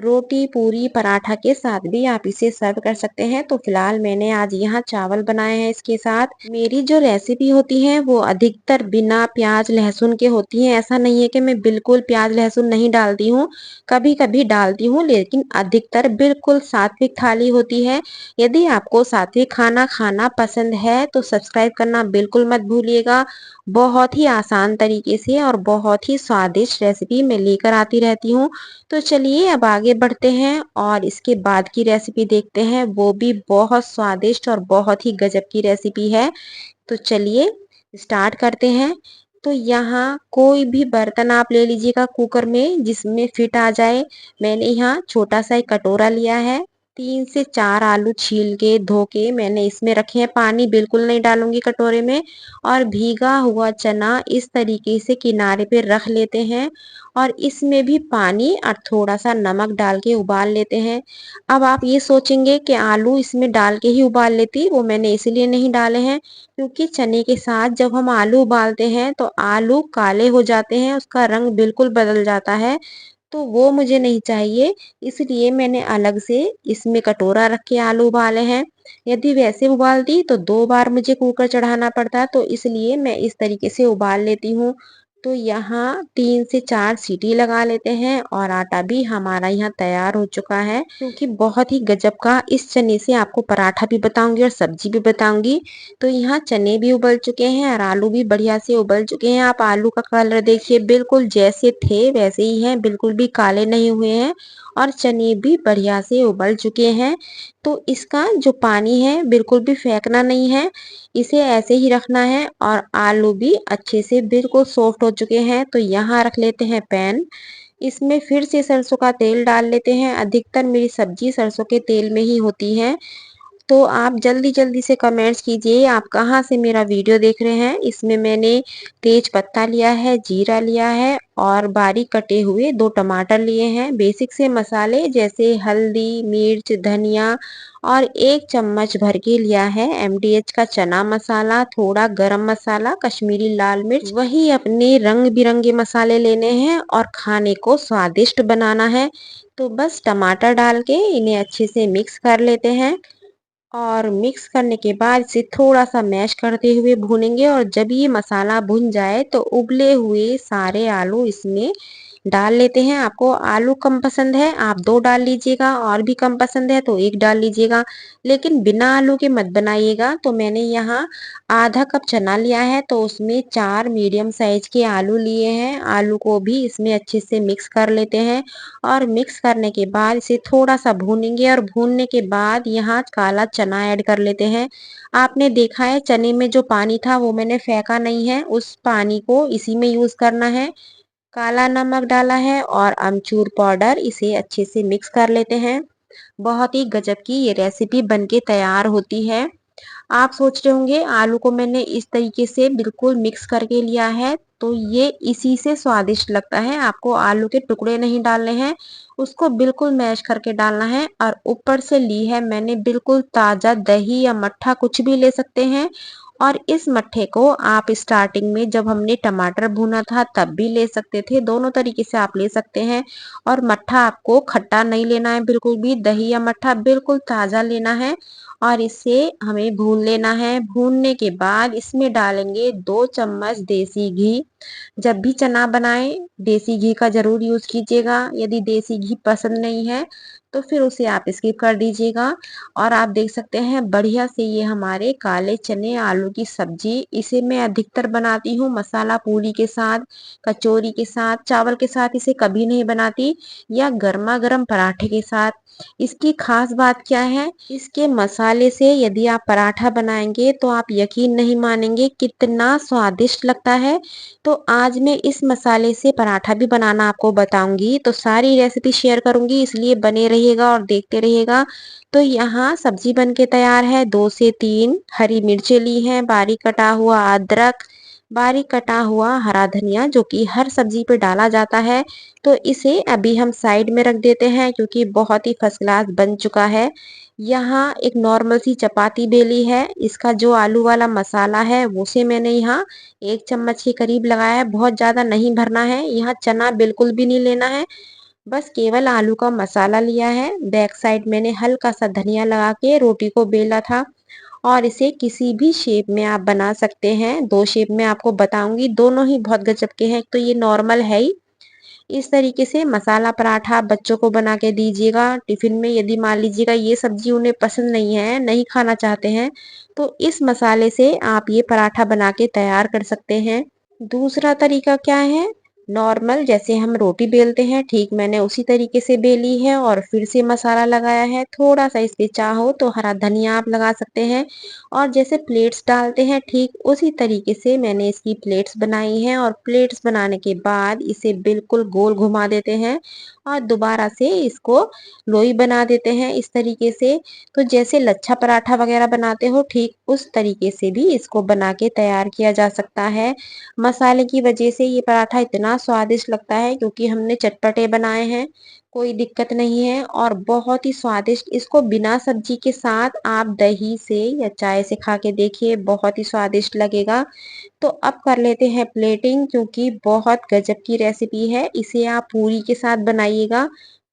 रोटी पूरी पराठा के साथ भी आप इसे सर्व कर सकते हैं। तो फिलहाल मैंने आज यहाँ चावल बनाए हैं इसके साथ। मेरी जो रेसिपी होती है वो अधिकतर बिना प्याज लहसुन के होती है। ऐसा नहीं है कि मैं बिल्कुल प्याज लहसुन नहीं डालती हूँ, कभी कभी डालती हूँ, लेकिन अधिकतर बिल्कुल सात्विक थाली होती है। यदि आपको सात्विक खाना खाना पसंद है तो सब्सक्राइब करना बिल्कुल मत भूलिएगा। बहुत ही आसान तरीके से और बहुत ही स्वादिष्ट रेसिपी मैं लेकर आती रहती हूँ। तो चलिए अब आगे बढ़ते हैं और इसके बाद की रेसिपी देखते हैं, वो भी बहुत स्वादिष्ट और बहुत ही गजब की रेसिपी है। तो चलिए स्टार्ट करते हैं। तो यहाँ कोई भी बर्तन आप ले लीजिएगा कुकर में जिसमें फिट आ जाए। मैंने यहाँ छोटा सा एक कटोरा लिया है, 3 से 4 आलू छील के धो के मैंने इसमें रखे हैं। पानी बिल्कुल नहीं डालूंगी कटोरे में। और भीगा हुआ चना इस तरीके से किनारे पे रख लेते हैं और इसमें भी पानी और थोड़ा सा नमक डाल के उबाल लेते हैं। अब आप ये सोचेंगे कि आलू इसमें डाल के ही उबाल लेती, वो मैंने इसलिए नहीं डाले हैं क्योंकि चने के साथ जब हम आलू उबालते हैं तो आलू काले हो जाते हैं, उसका रंग बिल्कुल बदल जाता है। तो वो मुझे नहीं चाहिए, इसलिए मैंने अलग से इसमें कटोरा रख के आलू उबाले हैं। यदि वैसे उबालती तो 2 बार मुझे कुकर चढ़ाना पड़ता, तो इसलिए मैं इस तरीके से उबाल लेती हूँ। तो यहाँ 3 से 4 सीटी लगा लेते हैं और आटा भी हमारा यहाँ तैयार हो चुका है। क्योंकि बहुत ही गजब का इस चने से आपको पराठा भी बताऊंगी और सब्जी भी बताऊंगी। तो यहाँ चने भी उबल चुके हैं और आलू भी बढ़िया से उबल चुके हैं। आप आलू का कलर देखिए, बिल्कुल जैसे थे वैसे ही हैं, बिल्कुल भी काले नहीं हुए हैं और चने भी बढ़िया से उबल चुके हैं। तो इसका जो पानी है बिल्कुल भी फेंकना नहीं है, इसे ऐसे ही रखना है। और आलू भी अच्छे से बिल्कुल सॉफ्ट हो चुके हैं। तो यहाँ रख लेते हैं पैन, इसमें फिर से सरसों का तेल डाल लेते हैं। अधिकतर मेरी सब्जी सरसों के तेल में ही होती है। तो आप जल्दी जल्दी से कमेंट्स कीजिए आप कहाँ से मेरा वीडियो देख रहे हैं। इसमें मैंने तेज पत्ता लिया है, जीरा लिया है और बारीक कटे हुए 2 टमाटर लिए हैं। बेसिक से मसाले जैसे हल्दी मिर्च धनिया और 1 चम्मच भर के लिया है एमडीएच का चना मसाला, थोड़ा गरम मसाला, कश्मीरी लाल मिर्च, वही अपने रंग बिरंगे मसाले लेने हैं और खाने को स्वादिष्ट बनाना है। तो बस टमाटर डाल के इन्हें अच्छे से मिक्स कर लेते हैं और मिक्स करने के बाद इसे थोड़ा सा मैश करते हुए भूनेंगे। और जब ये मसाला भुन जाए तो उबले हुए सारे आलू इसमें डाल लेते हैं। आपको आलू कम पसंद है आप 2 डाल लीजिएगा, और भी कम पसंद है तो 1 डाल लीजिएगा, लेकिन बिना आलू के मत बनाइएगा। तो मैंने यहाँ आधा कप चना लिया है तो उसमें 4 मीडियम साइज के आलू लिए हैं। आलू को भी इसमें अच्छे से मिक्स कर लेते हैं और मिक्स करने के बाद इसे थोड़ा सा भूनेंगे। और भूनने के बाद यहाँ काला चना ऐड कर लेते हैं। आपने देखा है चने में जो पानी था वो मैंने फेंका नहीं है, उस पानी को इसी में यूज करना है। काला नमक डाला है और अमचूर पाउडर, इसे अच्छे से मिक्स कर लेते हैं। बहुत ही गजब की ये रेसिपी बनके तैयार होती है। आप सोच रहे होंगे आलू को मैंने इस तरीके से बिल्कुल मिक्स करके लिया है तो ये इसी से स्वादिष्ट लगता है। आपको आलू के टुकड़े नहीं डालने हैं, उसको बिल्कुल मैश करके डालना है। और ऊपर से ली है मैंने बिल्कुल ताजा दही या मट्ठा, कुछ भी ले सकते हैं। और इस मट्ठे को आप स्टार्टिंग में जब हमने टमाटर भुना था तब भी ले सकते थे, दोनों तरीके से आप ले सकते हैं। और मट्ठा आपको खट्टा नहीं लेना है बिल्कुल भी, दही या मट्ठा बिल्कुल ताजा लेना है। और इसे हमें भून लेना है। भूनने के बाद इसमें डालेंगे 2 चम्मच देसी घी। जब भी चना बनाएं देसी घी का जरूर यूज कीजिएगा। यदि देसी घी पसंद नहीं है तो फिर उसे आप स्किप कर दीजिएगा। और आप देख सकते हैं बढ़िया से ये हमारे काले चने आलू की सब्जी, इसे मैं अधिकतर बनाती हूँ मसाला पूरी के साथ, कचौरी के साथ, चावल के साथ इसे कभी नहीं बनाती, या गर्मा गर्म पराठे के साथ। इसकी खास बात क्या है, इसके मसाले से यदि आप पराठा बनाएंगे तो आप यकीन नहीं मानेंगे कितना स्वादिष्ट लगता है। तो आज मैं इस मसाले से पराठा भी बनाना आपको बताऊंगी, तो सारी रेसिपी शेयर करूंगी, इसलिए बने रहिए। रहिएगा और देखते रहिएगा। तो यहाँ सब्जी बन के तैयार है। 2 से 3 हरी मिर्चें ली हैं, बारीक कटा हुआ अदरक, बारीक कटा हुआ हरा धनिया जो कि हर सब्जी पे डाला जाता है। तो इसे अभी हम साइड में रख देते हैं क्योंकि बहुत ही फर्स्ट क्लास बन चुका है। यहाँ एक नॉर्मल सी चपाती बेली है। इसका जो आलू वाला मसाला है उसे मैंने यहाँ 1 चम्मच के करीब लगाया है। बहुत ज़्यादा नहीं भरना है। यहाँ चना बिल्कुल भी नहीं लेना है। बस केवल आलू का मसाला लिया है। बैक साइड मैंने हल्का सा धनिया लगा के रोटी को बेला था और इसे किसी भी शेप में आप बना सकते हैं। 2 शेप में आपको बताऊंगी, दोनों ही बहुत गजब के हैं। एक तो ये नॉर्मल है ही। इस तरीके से मसाला पराठा बच्चों को बना के दीजिएगा टिफिन में। यदि मान लीजिएगा ये सब्जी उन्हें पसंद नहीं है, नहीं खाना चाहते हैं, तो इस मसाले से आप ये पराठा बना के तैयार कर सकते हैं। दूसरा तरीका क्या है, नॉर्मल जैसे हम रोटी बेलते हैं ठीक मैंने उसी तरीके से बेली है और फिर से मसाला लगाया है। थोड़ा सा इस पे चाहो तो हरा धनिया आप लगा सकते हैं और जैसे प्लेट्स डालते हैं ठीक उसी तरीके से मैंने इसकी प्लेट्स बनाई हैं। और प्लेट्स बनाने के बाद इसे बिल्कुल गोल घुमा देते हैं और दोबारा से इसको लोई बना देते हैं इस तरीके से। तो जैसे लच्छा पराठा वगैरह बनाते हो ठीक उस तरीके से भी इसको बना के तैयार किया जा सकता है। मसाले की वजह से ये पराठा इतना स्वादिष्ट लगता है क्योंकि हमने चटपटे बनाए हैं, कोई दिक्कत नहीं है और बहुत ही स्वादिष्ट। इसको बिना सब्जी के साथ आप दही से या चाय से खा के देखिए, बहुत ही स्वादिष्ट लगेगा। तो अब कर लेते हैं प्लेटिंग क्योंकि बहुत गजब की रेसिपी है। इसे आप पूरी के साथ बनाइएगा,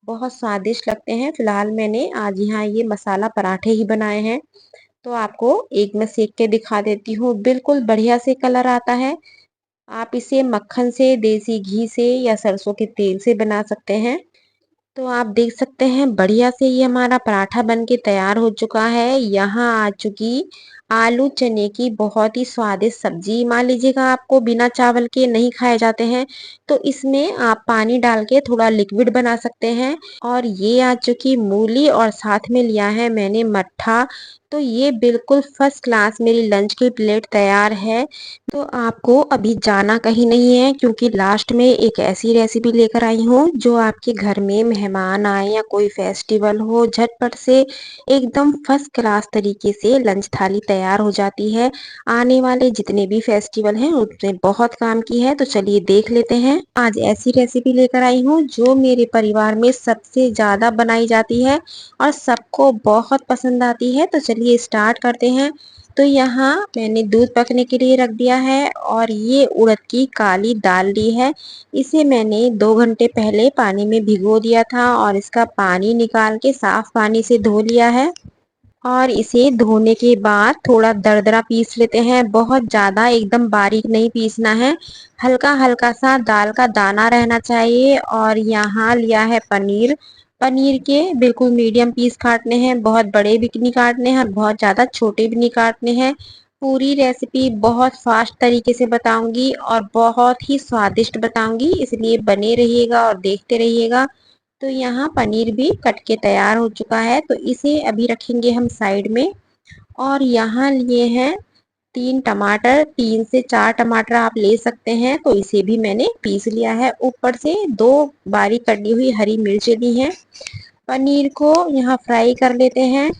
बहुत स्वादिष्ट लगते हैं। फिलहाल मैंने आज यहाँ ये मसाला पराठे ही बनाए हैं। तो आपको एक मैं सेक के दिखा देती हूँ, बिल्कुल बढ़िया से कलर आता है। आप इसे मक्खन से, देसी घी से या सरसों के तेल से बना सकते हैं। तो आप देख सकते हैं बढ़िया से ये हमारा पराठा बन के तैयार हो चुका है। यहाँ आ चुकी आलू चने की बहुत ही स्वादिष्ट सब्जी। मान लीजिएगा आपको बिना चावल के नहीं खाए जाते हैं तो इसमें आप पानी डाल के थोड़ा लिक्विड बना सकते हैं। और ये आ चुकी मूली और साथ में लिया है मैंने मट्ठा। तो ये बिल्कुल फर्स्ट क्लास मेरी लंच की प्लेट तैयार है। तो आपको अभी जाना कहीं नहीं है क्योंकि लास्ट में एक ऐसी रेसिपी लेकर आई हूँ जो आपके घर में मेहमान आए या कोई फेस्टिवल हो, झटपट से एकदम फर्स्ट क्लास तरीके से लंच थाली तैयार हो जाती है। आने वाले जितने भी फेस्टिवल हैं उसमें बहुत काम की है। तो चलिए देख लेते हैं। आज ऐसी रेसिपी लेकर आई हूँ जो मेरे परिवार में सबसे ज्यादा बनाई जाती है और सबको बहुत पसंद आती है। तो चलिए स्टार्ट करते हैं। तो यहाँ मैंने दूध पकने के लिए रख दिया है और ये उड़द की काली दाल ली है। इसे मैंने 2 घंटे पहले पानी में भिगो दिया था और इसका पानी निकाल के साफ पानी से धो लिया है। और इसे धोने के बाद थोड़ा दरदरा पीस लेते हैं, बहुत ज्यादा एकदम बारीक नहीं पीसना है, हल्का हल्का सा दाल का दाना रहना चाहिए। और यहाँ लिया है पनीर। पनीर के बिल्कुल मीडियम पीस काटने हैं, बहुत बड़े भी नहीं काटने हैं और बहुत ज्यादा छोटे भी नहीं काटने हैं। पूरी रेसिपी बहुत फास्ट तरीके से बताऊंगी और बहुत ही स्वादिष्ट बताऊंगी, इसलिए बने रहिएगा और देखते रहिएगा। तो यहाँ पनीर भी कट के तैयार हो चुका है तो इसे अभी रखेंगे हम साइड में। और यहाँ लिए हैं 3 टमाटर, 3 से 4 टमाटर आप ले सकते हैं। तो इसे भी मैंने पीस लिया है। ऊपर से 2 बारीक कटी हुई हरी मिर्च ली हैं। पनीर को यहाँ फ्राई कर लेते हैं।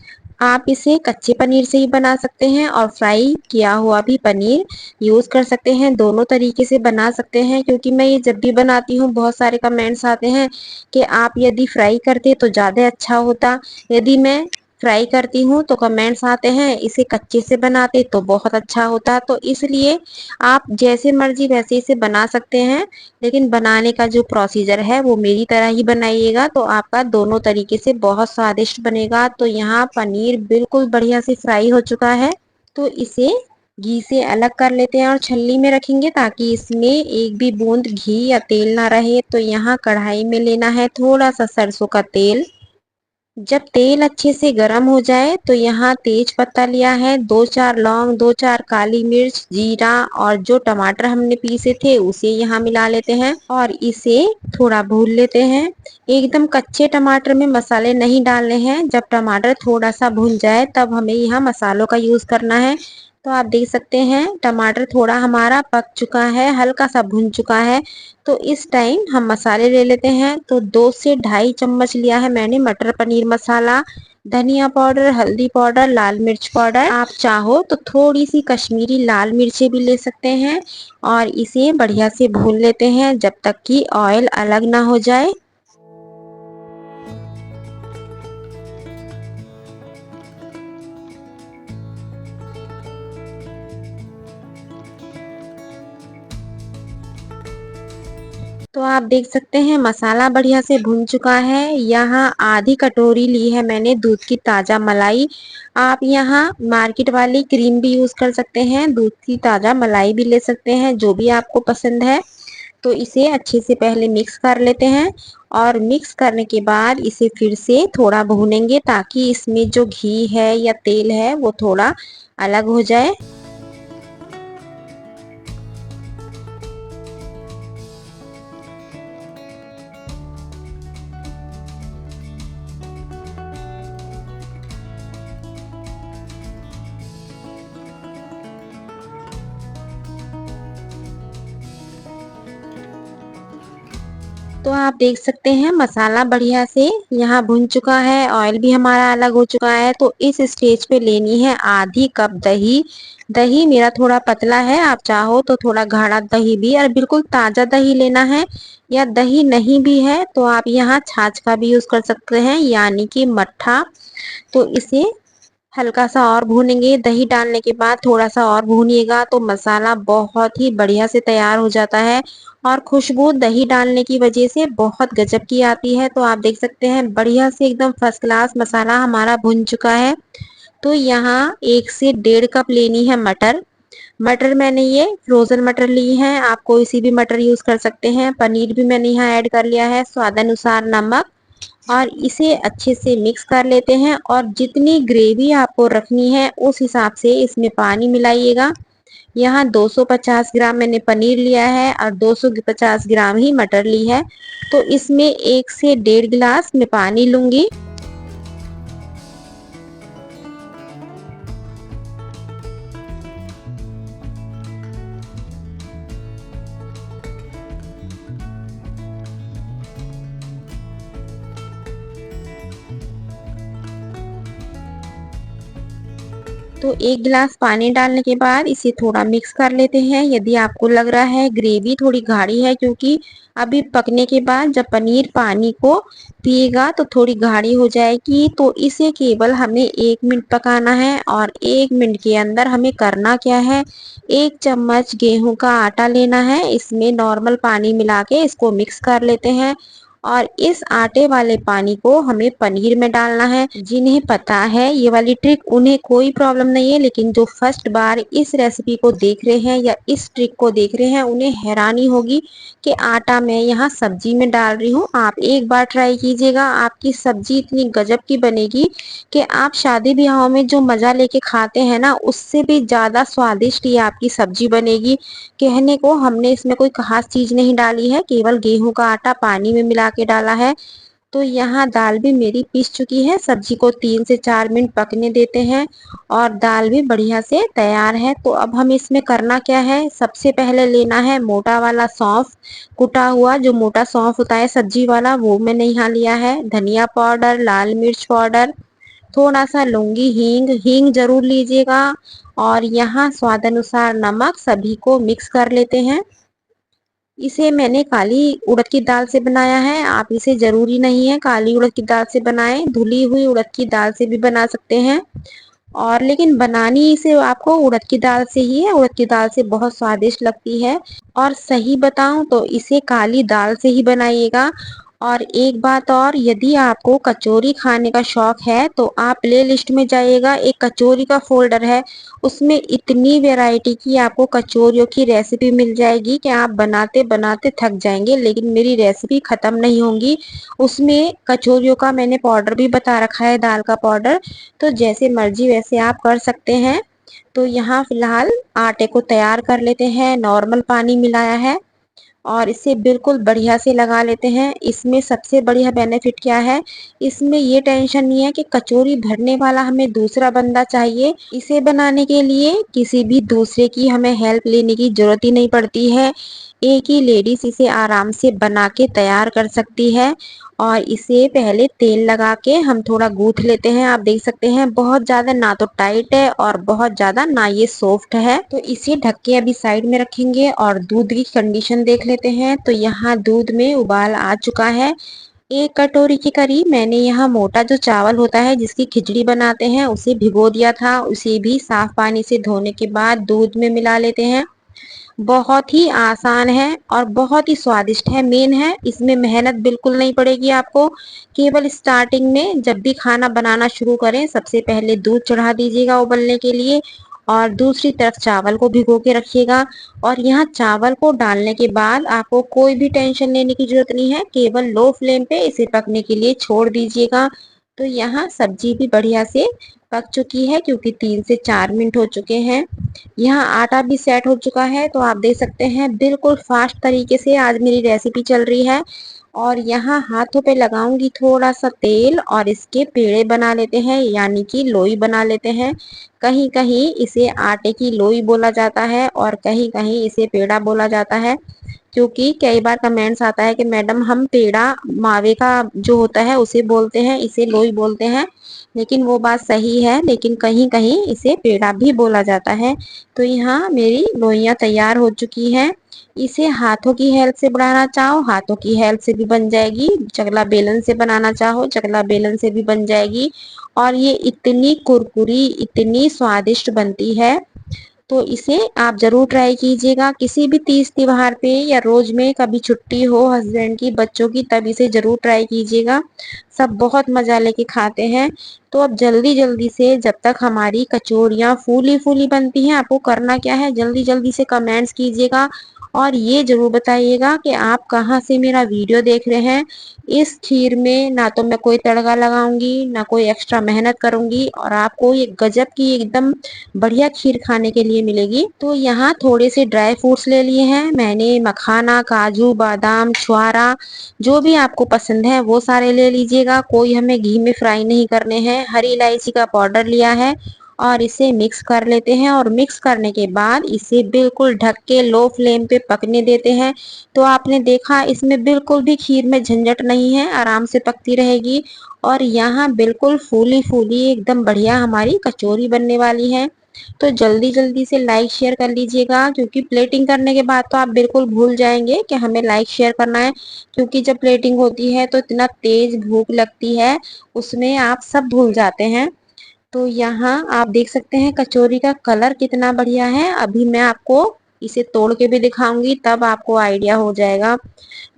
आप इसे कच्चे पनीर से ही बना सकते हैं और फ्राई किया हुआ भी पनीर यूज कर सकते हैं। दोनों तरीके से बना सकते हैं क्योंकि मैं ये जब भी बनाती हूँ बहुत सारे कमेंट्स आते हैं कि आप यदि फ्राई करते तो ज़्यादा अच्छा होता, यदि मैं फ्राई करती हूँ तो कमेंट्स आते हैं इसे कच्चे से बनाते तो बहुत अच्छा होता। तो इसलिए आप जैसे मर्जी वैसे इसे बना सकते हैं, लेकिन बनाने का जो प्रोसीजर है वो मेरी तरह ही बनाइएगा तो आपका दोनों तरीके से बहुत स्वादिष्ट बनेगा। तो यहाँ पनीर बिल्कुल बढ़िया से फ्राई हो चुका है। तो इसे घी से अलग कर लेते हैं और छलनी में रखेंगे ताकि इसमें एक भी बूंद घी या तेल ना रहे। तो यहाँ कढ़ाई में लेना है थोड़ा सा सरसों का तेल। जब तेल अच्छे से गर्म हो जाए तो यहाँ तेज पत्ता लिया है, 2-4 लौंग, 2-4 काली मिर्च, जीरा और जो टमाटर हमने पीसे थे उसे यहाँ मिला लेते हैं और इसे थोड़ा भून लेते हैं। एकदम कच्चे टमाटर में मसाले नहीं डालने हैं, जब टमाटर थोड़ा सा भून जाए तब हमें यहाँ मसालों का यूज करना है। तो आप देख सकते हैं टमाटर थोड़ा हमारा पक चुका है, हल्का सा भुन चुका है। तो इस टाइम हम मसाले ले लेते हैं। तो 2 से ढाई चम्मच लिया है मैंने मटर पनीर मसाला, धनिया पाउडर, हल्दी पाउडर, लाल मिर्च पाउडर। आप चाहो तो थोड़ी सी कश्मीरी लाल मिर्चें भी ले सकते हैं और इसे बढ़िया से भून लेते हैं जब तक कि ऑयल अलग ना हो जाए। तो आप देख सकते हैं मसाला बढ़िया से भुन चुका है। यहाँ आधी कटोरी ली है मैंने दूध की ताज़ा मलाई। आप यहाँ मार्केट वाली क्रीम भी यूज़ कर सकते हैं, दूध की ताज़ा मलाई भी ले सकते हैं, जो भी आपको पसंद है। तो इसे अच्छे से पहले मिक्स कर लेते हैं और मिक्स करने के बाद इसे फिर से थोड़ा भूनेंगे ताकि इसमें जो घी है या तेल है वो थोड़ा अलग हो जाए। तो आप देख सकते हैं मसाला बढ़िया से यहाँ भुन चुका है, ऑयल भी हमारा अलग हो चुका है। तो इस स्टेज पे लेनी है आधी कप दही। दही मेरा थोड़ा पतला है, आप चाहो तो थोड़ा गाढ़ा दही भी, और बिल्कुल ताज़ा दही लेना है। या दही नहीं भी है तो आप यहाँ छाछ का भी यूज़ कर सकते हैं, यानी कि मट्ठा। तो इसे हल्का सा और भूनेंगे, दही डालने के बाद थोड़ा सा और भूनिएगा तो मसाला बहुत ही बढ़िया से तैयार हो जाता है। और खुशबू दही डालने की वजह से बहुत गजब की आती है। तो आप देख सकते हैं बढ़िया से एकदम फर्स्ट क्लास मसाला हमारा भुन चुका है। तो यहाँ 1 से 1.5 कप लेनी है मटर। मटर मैंने ये फ्रोजन मटर ली है, आप कोई सी भी मटर यूज कर सकते हैं। पनीर भी मैंने यहाँ ऐड कर लिया है, स्वादानुसार नमक। और इसे अच्छे से मिक्स कर लेते हैं और जितनी ग्रेवी आपको रखनी है उस हिसाब से इसमें पानी मिलाइएगा। यहाँ 250 ग्राम मैंने पनीर लिया है और 250 ग्राम ही मटर ली है। तो इसमें 1 से 1.5 गिलास मैं पानी लूंगी। तो 1 गिलास पानी डालने के बाद इसे थोड़ा मिक्स कर लेते हैं। यदि आपको लग रहा है ग्रेवी थोड़ी गाढ़ी है, क्योंकि अभी पकने के बाद जब पनीर पानी को पिएगा तो थोड़ी गाढ़ी हो जाएगी। तो इसे केवल हमें 1 मिनट पकाना है और 1 मिनट के अंदर हमें करना क्या है, 1 चम्मच गेहूं का आटा लेना है, इसमें नॉर्मल पानी मिला के इसको मिक्स कर लेते हैं। और इस आटे वाले पानी को हमें पनीर में डालना है। जिन्हें पता है ये वाली ट्रिक उन्हें कोई प्रॉब्लम नहीं है, लेकिन जो फर्स्ट बार इस रेसिपी को देख रहे हैं या इस ट्रिक को देख रहे हैं उन्हें हैरानी होगी कि आटा मैं यहाँ सब्जी में डाल रही हूँ। आप एक बार ट्राई कीजिएगा, आपकी सब्जी इतनी गजब की बनेगी कि आप शादी ब्याहों में जो मजा लेके खाते हैं ना, उससे भी ज्यादा स्वादिष्ट ये आपकी सब्जी बनेगी। कहने को हमने इसमें कोई खास चीज नहीं डाली है, केवल गेहूं का आटा पानी में मिला के डाला है। तो यहाँ दाल भी मेरी पीस चुकी है। सब्जी को 3 से 4 मिनट पकने देते हैं और दाल भी बढ़िया से तैयार है। तो अब हम इसमें करना क्या है, सबसे पहले लेना है मोटा वाला सौंफ, कुटा हुआ जो मोटा सौंफ होता है सब्जी वाला, वो मैंने यहाँ लिया है। धनिया पाउडर, लाल मिर्च पाउडर, थोड़ा सा लौंगी, हींग, हींग जरूर लीजिएगा। और यहाँ स्वाद अनुसार नमक, सभी को मिक्स कर लेते हैं। इसे मैंने काली उड़द की दाल से बनाया है, आप इसे जरूरी नहीं है काली उड़द की दाल से बनाएं, धुली हुई उड़द की दाल से भी बना सकते हैं। और लेकिन बनानी इसे आपको उड़द की दाल से ही है, उड़द की दाल से बहुत स्वादिष्ट लगती है। और सही बताऊं तो इसे काली दाल से ही बनाइएगा। और एक बात और, यदि आपको कचौरी खाने का शौक है तो आप प्ले लिस्ट में जाइएगा, एक कचौरी का फोल्डर है, उसमें इतनी वैरायटी की आपको कचौरियों की रेसिपी मिल जाएगी कि आप बनाते बनाते थक जाएंगे, लेकिन मेरी रेसिपी खत्म नहीं होंगी। उसमें कचौरियों का मैंने पाउडर भी बता रखा है, दाल का पाउडर। तो जैसे मर्जी वैसे आप कर सकते हैं। तो यहाँ फिलहाल आटे को तैयार कर लेते हैं, नॉर्मल पानी मिलाया है और इसे बिल्कुल बढ़िया से लगा लेते हैं। इसमें सबसे बढ़िया बेनिफिट क्या है, इसमें ये टेंशन नहीं है कि कचौरी भरने वाला हमें दूसरा बंदा चाहिए। इसे बनाने के लिए किसी भी दूसरे की हमें हेल्प लेने की जरूरत ही नहीं पड़ती है। एक ही लेडीज इसे आराम से बना के तैयार कर सकती है। और इसे पहले तेल लगा के हम थोड़ा गूंथ लेते हैं। आप देख सकते हैं बहुत ज्यादा ना तो टाइट है और बहुत ज्यादा ना ये सॉफ्ट है। तो इसे ढक के अभी साइड में रखेंगे और दूध की कंडीशन देख लेते हैं। तो यहाँ दूध में उबाल आ चुका है। 1 कटोरी के करीब मैंने यहाँ मोटा जो चावल होता है जिसकी खिचड़ी बनाते हैं उसे भिगो दिया था। उसे भी साफ पानी से धोने के बाद दूध में मिला लेते हैं। बहुत ही आसान है और बहुत ही स्वादिष्ट है। मेन है इसमें मेहनत बिल्कुल नहीं पड़ेगी आपको। केवल स्टार्टिंग में जब भी खाना बनाना शुरू करें सबसे पहले दूध चढ़ा दीजिएगा उबलने के लिए और दूसरी तरफ चावल को भिगो के रखिएगा। और यहाँ चावल को डालने के बाद आपको कोई भी टेंशन लेने की जरूरत नहीं है, केवल लो फ्लेम पे इसे पकने के लिए छोड़ दीजिएगा। तो यहाँ सब्जी भी बढ़िया से पक चुकी है क्योंकि 3 से 4 मिनट हो चुके हैं। यहाँ आटा भी सेट हो चुका है। तो आप देख सकते हैं बिल्कुल फास्ट तरीके से आज मेरी रेसिपी चल रही है। और यहाँ हाथों पे लगाऊंगी थोड़ा सा तेल और इसके पेड़े बना लेते हैं यानी कि लोई बना लेते हैं। कहीं कहीं इसे आटे की लोई बोला जाता है और कहीं कहीं इसे पेड़ा बोला जाता है। क्योंकि कई बार कमेंट्स आता है कि मैडम हम पेड़ा मावे का जो होता है उसे बोलते हैं, इसे लोई बोलते हैं। लेकिन वो बात सही है, लेकिन कहीं कहीं इसे पेड़ा भी बोला जाता है। तो यहाँ मेरी लोइयां तैयार हो चुकी हैं। इसे हाथों की हेल्प से बनाना चाहो हाथों की हेल्प से भी बन जाएगी, चकला बेलन से बनाना चाहो चकला बेलन से भी बन जाएगी। और ये इतनी कुरकुरी इतनी स्वादिष्ट बनती है। तो इसे आप जरूर ट्राई कीजिएगा किसी भी तीज त्योहार पे या रोज में कभी छुट्टी हो हस्बैंड की बच्चों की तब इसे जरूर ट्राई कीजिएगा। सब बहुत मजा लेके खाते हैं। तो अब जल्दी जल्दी से जब तक हमारी कचौरियाँ फूली फूली बनती हैं आपको करना क्या है, जल्दी जल्दी से कमेंट्स कीजिएगा और ये जरूर बताइएगा कि आप कहाँ से मेरा वीडियो देख रहे हैं। इस खीर में ना तो मैं कोई तड़का लगाऊंगी ना कोई एक्स्ट्रा मेहनत करूंगी और आपको ये गजब की एकदम बढ़िया खीर खाने के लिए मिलेगी। तो यहाँ थोड़े से ड्राई फ्रूट्स ले लिए हैं मैंने, मखाना काजू बादाम छुआरा जो भी आपको पसंद है वो सारे ले लीजिएगा। कोई हमें घी में फ्राई नहीं करने हैं। हरी इलायची का पाउडर लिया है और इसे मिक्स कर लेते हैं और मिक्स करने के बाद इसे बिल्कुल ढक के लो फ्लेम पे पकने देते हैं। तो आपने देखा इसमें बिल्कुल भी खीर में झंझट नहीं है, आराम से पकती रहेगी। और यहाँ बिल्कुल फूली फूली एकदम बढ़िया हमारी कचौरी बनने वाली है। तो जल्दी जल्दी से लाइक शेयर कर लीजिएगा क्योंकि प्लेटिंग करने के बाद तो आप बिल्कुल भूल जाएंगे कि हमें लाइक शेयर करना है। क्योंकि जब प्लेटिंग होती है तो इतना तेज भूख लगती है उसमें आप सब भूल जाते हैं। तो यहाँ आप देख सकते हैं कचौरी का कलर कितना बढ़िया है। अभी मैं आपको इसे तोड़ के भी दिखाऊंगी तब आपको आइडिया हो जाएगा।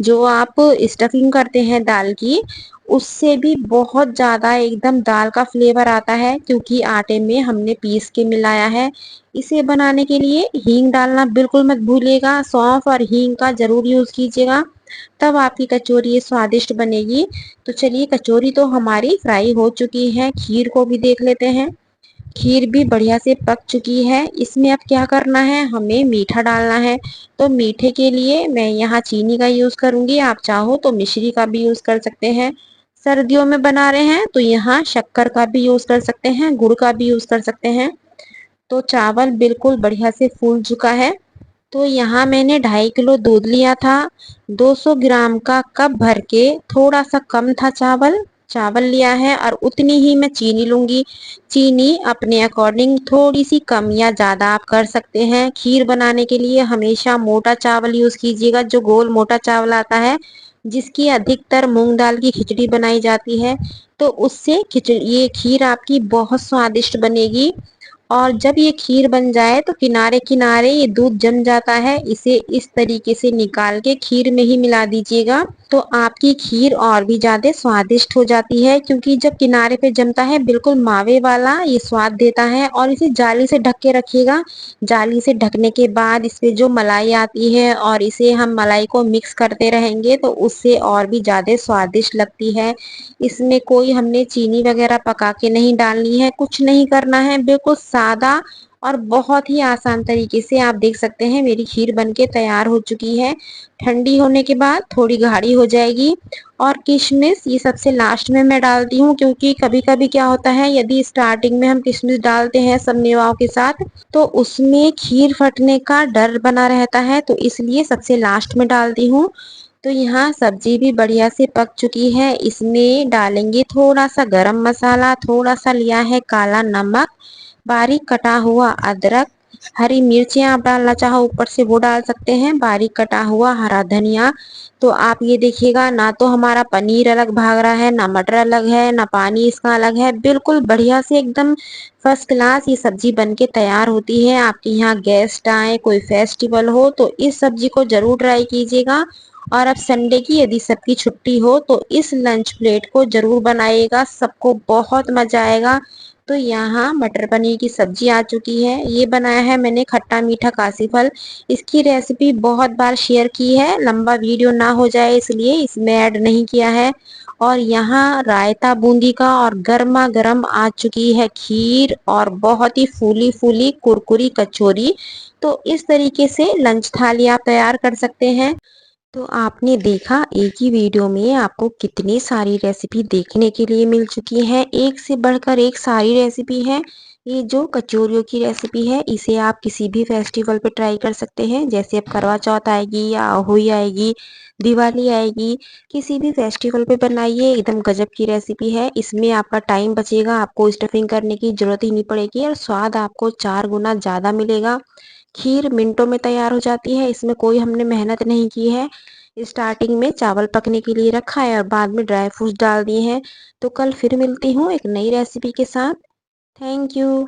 जो आप स्टफिंग करते हैं दाल की उससे भी बहुत ज्यादा एकदम दाल का फ्लेवर आता है क्योंकि आटे में हमने पीस के मिलाया है। इसे बनाने के लिए हींग डालना बिल्कुल मत भूलिएगा, सौंफ और हींग का जरूर यूज कीजिएगा तब आपकी कचौरी ये स्वादिष्ट बनेगी। तो चलिए कचौरी तो हमारी फ्राई हो चुकी है, खीर को भी देख लेते हैं। खीर भी बढ़िया से पक चुकी है। इसमें अब क्या करना है, हमें मीठा डालना है। तो मीठे के लिए मैं यहाँ चीनी का यूज करूंगी, आप चाहो तो मिश्री का भी यूज कर सकते हैं। सर्दियों में बना रहे हैं तो यहाँ शक्कर का भी यूज कर सकते हैं, गुड़ का भी यूज कर सकते हैं। तो चावल बिल्कुल बढ़िया से फूल चुका है। तो यहाँ मैंने 2.5 किलो दूध लिया था। 200 ग्राम का कप भर के थोड़ा सा कम था चावल चावल लिया है और उतनी ही मैं चीनी लूंगी। चीनी अपने अकॉर्डिंग थोड़ी सी कम या ज्यादा आप कर सकते हैं। खीर बनाने के लिए हमेशा मोटा चावल यूज कीजिएगा, जो गोल मोटा चावल आता है जिसकी अधिकतर मूंग दाल की खिचड़ी बनाई जाती है। तो उससे खिचड़ी ये खीर आपकी बहुत स्वादिष्ट बनेगी। और जब ये खीर बन जाए तो किनारे किनारे ये दूध जम जाता है, इसे इस तरीके से निकाल के खीर में ही मिला दीजिएगा। तो आपकी खीर और भी ज्यादा स्वादिष्ट हो जाती है क्योंकि जब किनारे पे जमता है बिल्कुल मावे वाला ये स्वाद देता है। और इसे जाली से ढक के रखिएगा। जाली से ढकने के बाद इसमें जो मलाई आती है और इसे हम मलाई को मिक्स करते रहेंगे तो उससे और भी ज्यादा स्वादिष्ट लगती है। इसमें कोई हमने चीनी वगैरह पका के नहीं डालनी है, कुछ नहीं करना है, बिल्कुल सादा और बहुत ही आसान तरीके से आप देख सकते हैं मेरी खीर बनके तैयार हो चुकी है। ठंडी होने के बाद थोड़ी गाढ़ी हो जाएगी। और किशमिश ये सबसे लास्ट में मैं डालती हूँ, क्योंकि कभी कभी क्या होता है यदि स्टार्टिंग में हम किशमिश डालते हैं सब मेवाओं के साथ तो उसमें खीर फटने का डर बना रहता है, तो इसलिए सबसे लास्ट में डालती हूँ। तो यहाँ सब्जी भी बढ़िया से पक चुकी है। इसमें डालेंगे थोड़ा सा गरम मसाला, थोड़ा सा लिया है काला नमक, बारीक कटा हुआ अदरक, हरी मिर्चें आप डालना चाहो ऊपर से वो डाल सकते हैं, बारीक कटा हुआ हरा धनिया। तो आप ये देखिएगा ना तो हमारा पनीर अलग भाग रहा है, ना मटर अलग है, ना पानी इसका अलग है, बिल्कुल बढ़िया से एकदम फर्स्ट क्लास ये सब्जी बनके तैयार होती है। आपके यहाँ गेस्ट आए, कोई फेस्टिवल हो तो इस सब्जी को जरूर ट्राई कीजिएगा। और अब संडे की यदि सबकी छुट्टी हो तो इस लंच प्लेट को जरूर बनाइएगा, सबको बहुत मजा आएगा। तो यहाँ मटर पनीर की सब्जी आ चुकी है। ये बनाया है मैंने खट्टा मीठा काशी फल। इसकी रेसिपी बहुत बार शेयर की है, लंबा वीडियो ना हो जाए इसलिए इसमें ऐड नहीं किया है। और यहाँ रायता बूंदी का और गर्मा गर्म आ चुकी है खीर और बहुत ही फूली फूली कुरकुरी कचौरी। तो इस तरीके से लंच थाली आप तैयार कर सकते हैं। तो आपने देखा एक ही वीडियो में आपको कितनी सारी रेसिपी देखने के लिए मिल चुकी हैं, एक से बढ़कर एक सारी रेसिपी है। ये जो कचौरियों की रेसिपी है इसे आप किसी भी फेस्टिवल पे ट्राई कर सकते हैं, जैसे अब करवा चौथ आएगी या होली आएगी, दिवाली आएगी, किसी भी फेस्टिवल पे बनाइए, एकदम गजब की रेसिपी है। इसमें आपका टाइम बचेगा, आपको स्टफिंग करने की जरूरत ही नहीं पड़ेगी और स्वाद आपको 4 गुना ज़्यादा मिलेगा। खीर मिनटों में तैयार हो जाती है, इसमें कोई हमने मेहनत नहीं की है। स्टार्टिंग में चावल पकने के लिए रखा है और बाद में ड्राई फ्रूट्स डाल दिए हैं। तो कल फिर मिलती हूँ एक नई रेसिपी के साथ। Thank you.